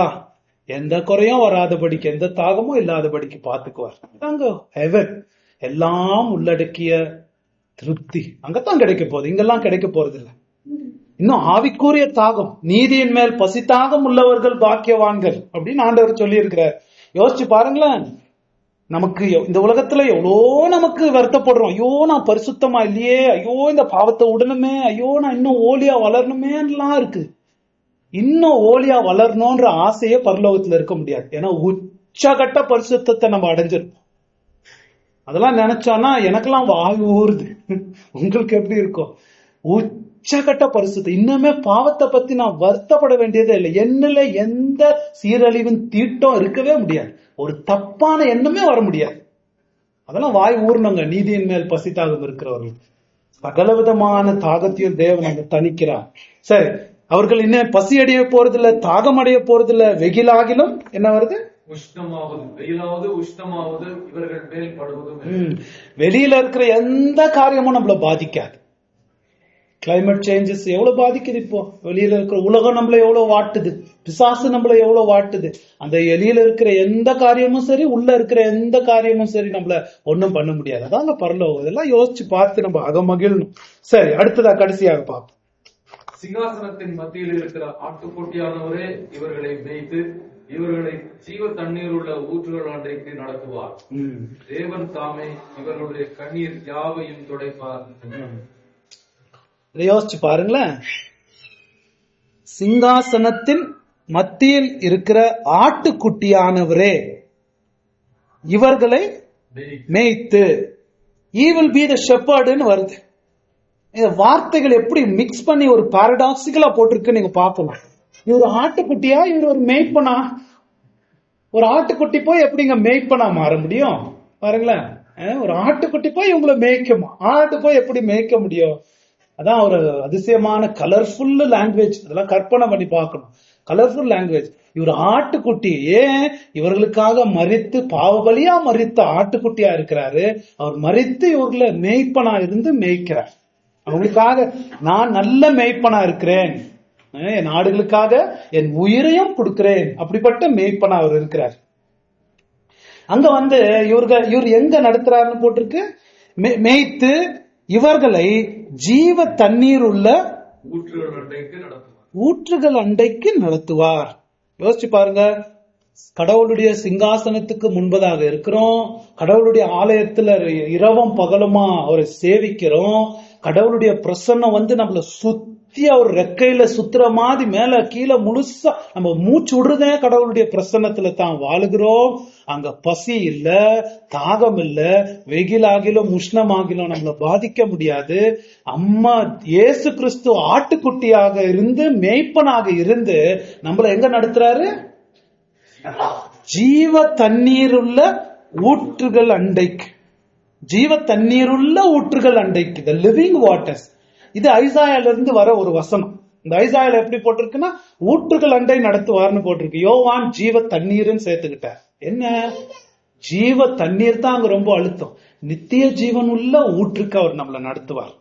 எந்த குறையும் வராதபடிக்கு, எந்த தாகமும் இல்லாதபடிக்கு பாத்துக்குவார். அங்க ஹெவன் எல்லாம் உள்ளடக்கிய திருப்தி அங்கத்தான் கிடைக்க போகுது, இங்கெல்லாம் கிடைக்க போறது இல்லை. இன்னும் ஆவிக்குரிய தாகம், நீதியின் மேல் பசி தாகம் உள்ளவர்கள் பாக்கியவான்கள் அப்படின்னு ஆண்டவர் சொல்லி இருக்கிறார். யோசிச்சு பாருங்களேன், நமக்கு இந்த உலகத்துல எவ்வளோ நமக்கு வருத்தப்படுறோம். ஐயோ நான் பரிசுத்தமா இல்லையே, ஐயோ இந்த பாவத்தை உடனுமே, ஐயோ நான் இன்னும் ஓலியா வளரணுமேலாம் இருக்கு. இன்னும் ஓலியா வளரணும்ன்ற ஆசையே பரலோகத்துல இருக்க முடியாது. ஏன்னா உச்சகட்ட பரிசுத்தத்தை நம்ம அடைஞ்சிருப்போம். அதெல்லாம் நினைச்சோன்னா எனக்கெல்லாம் வாய் ஊறுது. உங்களுக்கு எப்படி இருக்கும்? உச்சகட்ட பரிசுத்தம். இன்னுமே பாவத்தை பத்தி நான் வருத்தப்பட வேண்டியதே இல்லை. என்னில எந்த சீரழிவின் தீட்டம் இருக்கவே முடியாது. ஒரு தப்பான எண்ணமே வர முடியாது. அதெல்லாம் வாய் ஊர்னங்க. நீதியின் மேல் பசி தாகம் இருக்கிறவர்கள் சகல விதமான தாகத்தையும் தேவன் அங்க தணிக்கிறார். சரி, அவர்கள் இன்னும் பசி அடைய போறதில்ல, தாகம் அடைய போறதில்ல. வெயிலாகிலும் என்ன வருது? உஷ்ணமாவது, வெயிலாவது உஷ்ணமாவது இவர்கள் மேல் படுவதும். வெளியில இருக்கிற எந்த காரியமும் நம்மள பாதிக்காது. கிளைமேட் சேஞ்சஸ் எவ்வளவு பாதிக்குது. இப்போ வெளியில இருக்கிற உலகம் நம்மள எவ்வளவு வாட்டுது, பிசாசு நம்மள எவ்வளவு வாட்டுது. அந்த வெளியில இருக்கிற எந்த காரியமும் சரி, உள்ள இருக்கிற எந்த காரியமும் சரி நம்மள ஒன்னும் பண்ண முடியாது. அதாங்க பரலோகம். இதெல்லாம் யோசிச்சு பார்த்து நம்ம அகமகிழணும். சரி, அடுத்ததா கடைசியாக பார்ப்போம். சிங்காசனத்தின் மத்தியில் இருக்கிற ஆட்டுக்குட்டியானவரே இவர்களை மேய்த்து இவர்களை ஜீவ தண்ணீர் உள்ள ஊற்றுகள் அன்றைக்கு நடத்துவார். தேவன் தாமே இவர்களுடைய கண்ணீர் யாவையும் துடைப்பார். யோசிச்சு பாருங்களேன், சிங்காசனத்தின் மத்தியில் இருக்கிற ஆட்டுக்குட்டியானவரே இவர்களை மேய்த்து, he will be the shepherd ன்னு வருது. இந்த வார்த்தைகள் எப்படி மிக்ஸ் பண்ணி ஒரு பாரடாக்சிக்கலா போட்டிருக்கு நீங்க பாக்கலாம். இவர் ஆட்டுக்குட்டியா, இவர் ஒரு மேய்ப்பனா? ஒரு ஆட்டுக்குட்டி போய் எப்படிங்க மேய்ப்பனா மாற முடியும்? பாருங்களேன், ஒரு ஆட்டுக்குட்டி போய் இவங்களை மேய்க்குமா? ஆட்டு போய் எப்படி மேய்க்க முடியும்? அதான் ஒரு அதிசயமான கலர்ஃபுல் லாங்குவேஜ். அதெல்லாம் கற்பனை பண்ணி பார்க்கணும். Colourful language. இவர் ஆட்டுக்குட்டி, ஏன் இவர்களுக்காக மரித்து பாவபலியா மரித்த ஆட்டுக்குட்டியா இருக்கிறாரு. அவர் மரித்து இவர்களை மேய்ப்பனா இருந்து மேய்க்கிறார். அவங்களுக்காக நான் நல்ல மேய்ப்பனா இருக்கிறேன், என் ஆடுகளுக்காக என் உயிரையும் கொடுக்கிறேன். அப்படிப்பட்ட மேய்ப்பனா அவர் இருக்கிறார். அங்க இவர் எங்க நடத்துறாருன்னு போட்டிருக்கு, மேய்த்து இவர்களை ஜீவ தண்ணீர் உள்ள ஊற்றுகள் அண்டைக்கு நடத்துவார். யோசிச்சு பாருங்க, கடவுளுடைய சிங்காசனத்துக்கு முன்பதாக இருக்கிறோம். கடவுளுடைய ஆலயத்துல இரவும் பகலுமா அவரை சேவிக்கிறோம். கடவுளுடைய பிரசன்னம் நம்மள சுத்தி அவர் ரெக்கையில சுத்துற மாதிரி மேல கீழே முழுசா நம்ம மூச்சு விடுறதே கடவுளுடைய பிரசன்னத்துல தான் வாழுகிறோம். அங்க பசி இல்ல, தாகம் இல்ல, வெயிலாகிலும் உஷ்ணமாகிலும் நம்மள பாதிக்க முடியாது. அம்மா இயேசு கிறிஸ்து ஆட்டுக்குட்டியாக இருந்து மேய்ப்பனாக இருந்து நம்மள எங்க நடத்துறாரு? ஜீவ தண்ணீருள்ள ஊற்றுகள் அண்டைக்கு. ஜீவ தண்ணீருள்ள ஊற்றுகள் அண்டைக்கு, the living waters. இது ஐசாயால இருந்து வர ஒரு வசனம். இந்த ஐசாயால எப்படி போட்டிருக்குன்னா ஊற்றுகள் அண்டை நடத்துவார்னு போட்டிருக்கு. யோவான் ஜீவ தண்ணீர்னு சேர்த்துக்கிட்டார். என்ன ஜீவ தண்ணீர் தான் அங்க ரொம்ப அழுத்தம். நித்திய ஜீவன் உள்ள ஊற்றுக்கு அவர் நம்மளை நடத்துவார்.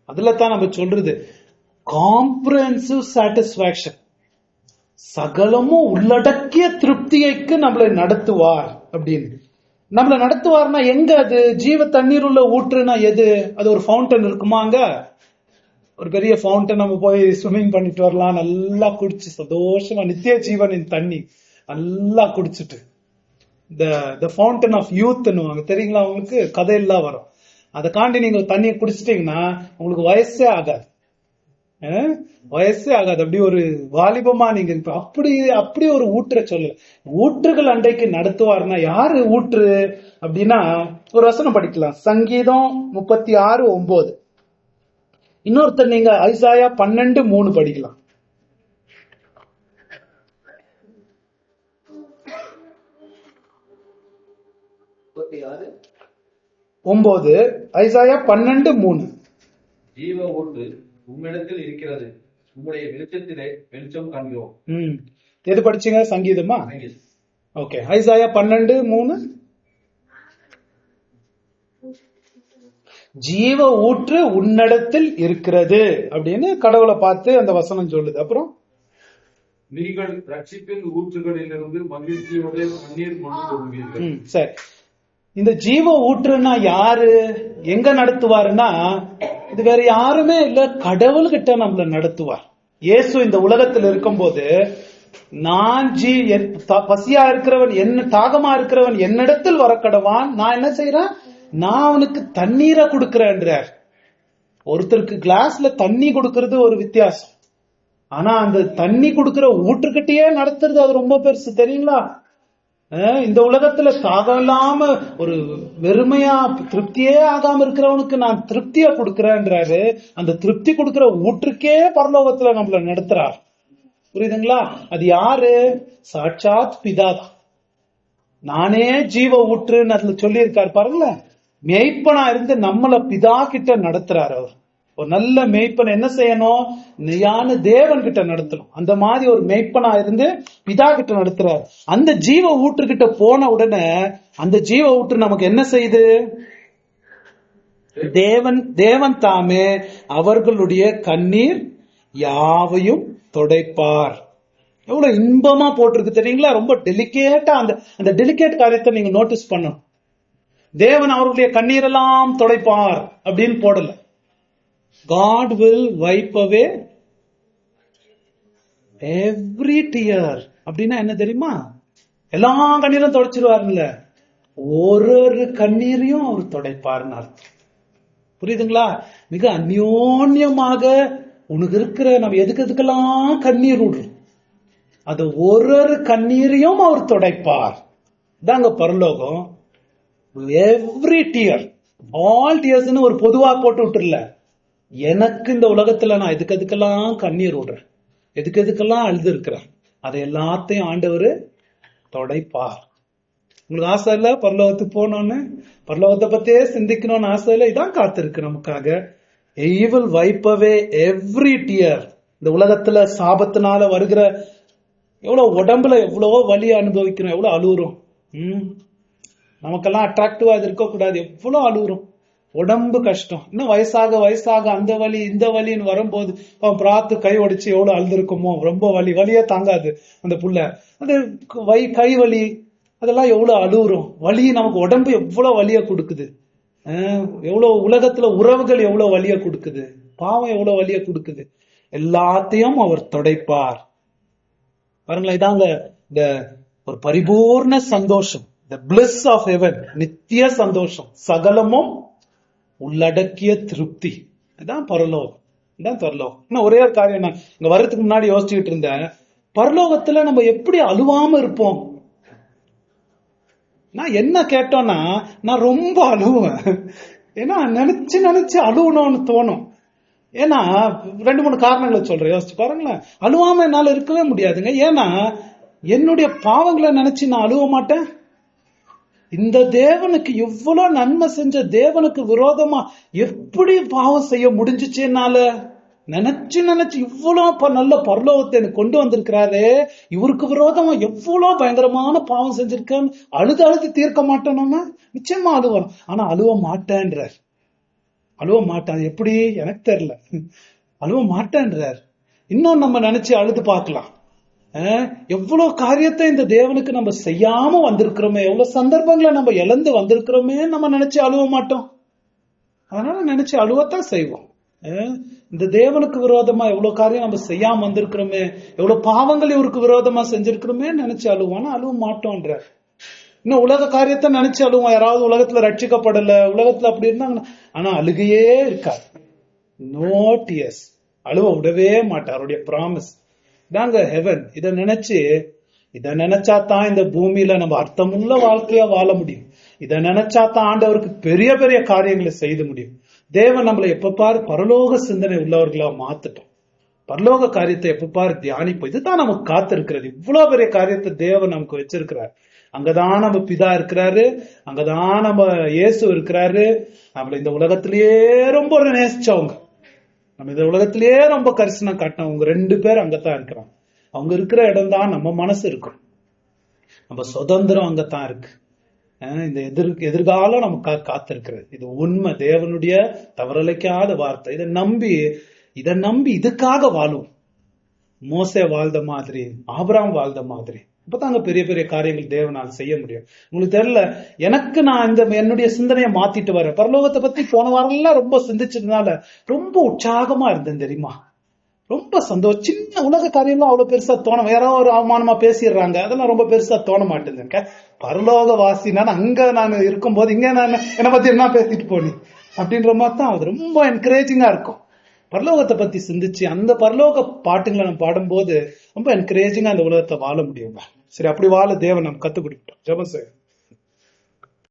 அதுல தான் நம்ம சொல்றது காம்ப்ரஹென்சிவ் சாட்டிஸ்பாக்சன், சகலமும் உள்ளடக்கிய திருப்தியைக்கு நம்மளை நடத்துவார் அப்படின்னு. நம்மளை நடத்துவார்னா எங்க? அது ஜீவ தண்ணீர் உள்ள ஊற்றுனா எது? அது ஒரு ஃபவுண்டன் இருக்குமாங்க, ஒரு பெரிய ஃபவுண்டன், நம்ம போய் ஸ்விம்மிங் பண்ணிட்டு வரலாம், நல்லா குடிச்சு சந்தோஷமா நித்திய ஜீவனின் தண்ணி நல்லா குடிச்சிட்டு. the fountain of youth தெரியுங்களா உங்களுக்கு? கதையெல்லாம் வரும். அதை காண்டி நீங்க தண்ணியை குடிச்சிட்டீங்கன்னா உங்களுக்கு வயசே ஆகாது, வயசே ஆகாது. அப்படி ஒரு வாலிபமா நீங்க அப்படி ஒரு ஊற்ற சொல்லு. ஊற்றுகள் அண்டைக்கு நடத்துவார்னா யாரு ஊற்று அப்படின்னா, ஒரு வசனம் படிக்கலாம். சங்கீதம் 36:9. இன்னொருத்தர் நீங்க ஐசாயா 12:3 படிக்கலாம். ஐசாயா 12:3. ஜீவ ஊற்று உம்மிடத்தில் இருக்கிறது, உம்முடைய வெளிச்சத்திலே வெளிச்சம் காண்கிறோம். எது படிச்சீங்க? சங்கீதமா? ஓகே. ஐசாயா 12:3. ஜீவ ஊற்று உன்னிடத்தில் இருக்கிறது அப்படின்னு கடவுளை பார்த்து அந்த வசனம் சொல்லுது. அப்புறம் நீங்கள் ரட்சிப்பின் ஊற்றுகளிலிருந்து மகிழ்ச்சியோட தண்ணீர் கொண்டு வருவீர்கள். சரி, இந்த ஜீவ ஊற்றுனா யாரு, எங்க நடத்துவாருன்னா இது வேற யாருமே இல்ல, கடவுள்கிட்ட நம்மள நடத்துவார். இயேசு இந்த உலகத்தில் இருக்கும் போது நான் பசியா இருக்கிறவன், என்ன தாகமா இருக்கிறவன் என்னிடத்தில் வரக்கடவான், நான் என்ன செய்யறேன், நான் அவனுக்கு தண்ணீரை கொடுக்கிறேன்றார். ஒருத்தருக்கு கிளாஸ்ல தண்ணி கொடுக்கறது ஒரு வித்தியாசம், ஆனா அந்த தண்ணி கொடுக்கிற ஊற்றுக்கிட்டே நடத்துறது அது ரொம்ப பெருசு தெரியுங்களா? இந்த உலகத்துல தாகம் இல்லாம ஒரு வெறுமையா திருப்தியே ஆகாம இருக்கிறவனுக்கு நான் திருப்தியா கொடுக்கிறேன்றாரு. அந்த திருப்தி கொடுக்கிற ஊற்றுக்கே பரலோகத்துல நம்மள நடத்துறார். புரியுதுங்களா? அது யாரு? சாட்சாத் பிதாதான். நானே ஜீவ ஊற்றுன்னு அதுல சொல்லி இருக்காரு பாருங்களேன். மேய்ப்பனா இருந்து நம்மள பிதா கிட்ட நடத்துறாரு அவர். ஒரு நல்ல மேய்ப்பன் என்ன செய்யணும்? மெய்யான தேவன் கிட்ட நடத்தணும். அந்த மாதிரி ஒரு மேய்ப்பனா இருந்து பிதா கிட்ட நடத்துறாரு. அந்த ஜீவ ஊற்று கிட்ட போன உடனே அந்த ஜீவ ஊற்று நமக்கு என்ன செய்யுது? தேவன் தாமே அவர்களுடைய கண்ணீர் யாவையும் துடைப்பார். எவ்வளவு இன்பமா போட்டிருக்கு தெரியுங்களா? ரொம்ப டெலிகேட்டா அந்த டெலிகேட் காரியத்தை நீங்க நோட்டீஸ் பண்ணணும். தேவன் அவர்களுடைய கண்ணீரெல்லாம் துடைப்பார் அப்படின்னு போடல. God will wipe away every tear. அப்படின்னா என்ன தெரியுமா? எல்லா கண்ணீரும் துடைச்சிருவாருல்ல, ஒரு கண்ணீரையும் அவர் துடைப்பாருன்னு அர்த்தம். புரியுதுங்களா? மிக அந்யோன்யமாக உனக்கு இருக்கிற நம்ம எதுக்கெல்லாம் கண்ணீர் விடுறோம், அது ஒரு கண்ணீரையும் அவர் துடைப்பார். இதாங்க பரலோகம். எவ்ரி டியர், ஆல் டியர்ஸ்னு ஒரு பொதுவா போட்டு விட்டுருல. எனக்கு இந்த உலகத்துல நான் எதுக்கெல்லாம் கண்ணீர் விடுறேன், எதுக்கெல்லாம் அழுது இருக்கிறேன், அதை எல்லாத்தையும் ஆண்டவர் தொடைப்பார். உங்களுக்கு ஆசை இல்ல பரலோகத்துக்கு போனோன்னு, பரலோகத்தை பத்தியே சிந்திக்கணும்னு ஆசை இல்ல? இதான் காத்திருக்கு நமக்காக. He will wipe away every tear. இந்த உலகத்துல சாபத்தினால வருகிற எவ்வளவு உடம்புல எவ்வளவோ வலியை அனுபவிக்கிறோம், எவ்வளவு அழுகுறோம். நமக்கெல்லாம் அட்ராக்டிவா அது இருக்கக்கூடாது, எவ்வளவு அழுகுறோம், உடம்பு கஷ்டம். இன்னும் வயசாக அந்த வலி இந்த வலின்னு வரும்போது பிராத்து கை உடைச்சு எவ்வளவு அழுதுருக்குமோ, ரொம்ப வலியே தாங்காது அந்த புள்ள. அந்த கை வலி அதெல்லாம் எவ்வளவு அழுகுறோம். வலி நமக்கு உடம்பு எவ்வளவு வலிய கொடுக்குது, எவ்வளவு உலகத்துல உறவுகள் எவ்வளவு வலிய கொடுக்குது, பாவம் எவ்வளவு வலிய கொடுக்குது. எல்லாத்தையும் அவர் துடைப்பார். பாருங்களேன், இதாங்க இந்த ஒரு பரிபூர்ண சந்தோஷம், the bliss of heaven, நித்திய சந்தோஷம், சகலமும் உள்ளடக்கிய திருப்தி. இதான் பரலோகம், இதான் பரலோகம். இன்னும் ஒரே ஒரு காரியம் நான் இங்க வர்றதுக்கு முன்னாடி யோசிச்சுக்கிட்டு இருந்தேன். பரலோகத்துல நம்ம எப்படி அழுவாம இருப்போம்? நான் என்ன கேட்டோம்னா, நான் ரொம்ப அழுவேன். ஏன்னா நினைச்சு அழுவணும்னு தோணும். ஏன்னா 2-3 காரணங்களை சொல்றேன், யோசிச்சு பாருங்களேன். அழுவாம என்னால இருக்கவே முடியாதுங்க. ஏன்னா என்னுடைய பாவங்களை நினைச்சு நான் அழுவ மாட்டேன்? இந்த தேவனுக்கு இவ்வளவு நன்மை செஞ்ச தேவனுக்கு விரோதமா எப்படி பாவம் செய்ய முடிஞ்சுச்சு என்னால? நினைச்சு இவ்வளவு நல்ல பரலோகத்தை எனக்கு கொண்டு வந்திருக்கிறாரு, இவருக்கு விரோதமா எவ்வளவு பயங்கரமான பாவம் செஞ்சிருக்கேன்னு அழுது தீர்க்க மாட்டோம். நம்ம நிச்சயமா அழுவோம், ஆனா அழுவ மாட்டேன்றார். அழுவ மாட்டான் எப்படி எனக்கு தெரியல, அழுவ மாட்டேன்றார். இன்னும் நம்ம நினைச்சு அழுது பார்க்கலாம். எவ்வளவு காரியத்தை இந்த தேவனுக்கு நம்ம செய்யாம வந்திருக்கிறோமே, எவ்வளவு சந்தர்ப்பங்களை நம்ம இழந்து வந்திருக்கிறோமே, நம்ம நினைச்சு அழுவ மாட்டோம். அதனால நினைச்சு அழுவத்தான் செய்வோம். இந்த தேவனுக்கு விரோதமா எவ்வளவு காரியம் நம்ம செய்யாம வந்திருக்கிறோமே, எவ்வளவு பாவங்கள் இவருக்கு விரோதமா செஞ்சிருக்கிறோமே நினைச்சு அழுவோம், ஆனா அழுவ மாட்டோம்ன்ற. இன்னும் உலக காரியத்தை நினைச்சு அழுவோம். யாராவது உலகத்துல ரட்சிக்கப்படல, உலகத்துல அப்படி இருந்தாங்க, ஆனா அழுகையே இருக்காது. நோ டியர்ஸ், அழுவ விடவே மாட்டார். அவருடைய ப்ராமிஸ் தாங்க ஹெவன். இத நினைச்சா தான் இந்த பூமியில நம்ம அர்த்தமுள்ள வாழ்க்கையா வாழ முடியும். இத நினைச்சா தான் ஆண்டவருக்கு பெரிய பெரிய காரியங்களை செய்து முடியும். தேவன் நம்மளை எப்ப பாரு பரலோக சிந்தனை உள்ளவர்களா மாத்துட்டோம். பரலோக காரியத்தை எப்ப பாரு தியானிப்போம். இதுதான் நமக்கு காத்திருக்கிறது. இவ்வளவு பெரிய காரியத்தை தேவன் நமக்கு வச்சிருக்கிறார். அங்கதான் நம்ம பிதா இருக்கிறாரு, அங்கதான் நம்ம இயேசு இருக்கிறாரு. நம்மள இந்த உலகத்திலேயே ரொம்ப நேசிச்சவங்க, நம்ம இந்த உலகத்திலேயே ரொம்ப கரிசனம் காட்டினவங்க 2 பேர் அங்கத்தான் இருக்கிறாங்க. அவங்க இருக்கிற இடம் தான் நம்ம மனசு இருக்கும். நம்ம சுதந்திரம் அங்கத்தான் இருக்கு. இந்த எதிர்காலம் நமக்கு காத்திருக்கிறது. இது உண்மை, தேவனுடைய தவறலைக்காத வார்த்தை. இதை நம்பி இதுக்காக வாழும். மோசே வாழ்ந்த மாதிரி, ஆபிரகாம் வாழ்ந்த மாதிரி, அப்பதாங்க பெரிய பெரிய காரியங்கள் தேவனால் செய்ய முடியும். உங்களுக்கு தெரியல, எனக்கு நான் என்னுடைய சிந்தனையை மாத்திட்டு வரேன். பரலோகத்தை பத்தி போன வாரம் எல்லாம் ரொம்ப சிந்திச்சதுனால ரொம்ப உற்சாகமா இருந்தேன் தெரியுமா. ரொம்ப சந்தோஷம். சின்ன உலக காரியம்லாம் அவ்வளவு பெருசா தோணும். யாராவது ஒரு அவமானமா பேசிடுறாங்க, அதெல்லாம் ரொம்ப பெருசா தோண மாட்டேங்க. பரலோக வாசினா அங்க நான் இருக்கும்போது இங்க நான் என்னை பத்தி என்ன பேசிட்டு போனேன் அப்படின்ற மாதிரி தான் அது ரொம்ப என்கரேஜிங்கா இருக்கும். பரலோகத்தை பத்தி சிந்திச்சு அந்த பரலோக பாட்டுங்களை நம்ம பாடும்போது ரொம்ப என்கரேஜிங்கா அந்த உலகத்தை வாழ முடியும். சரி, அப்படி வாழ தேவன் நம்ம கத்துக் கொடுக்கிட்டோம். ஜெபம் செய்ய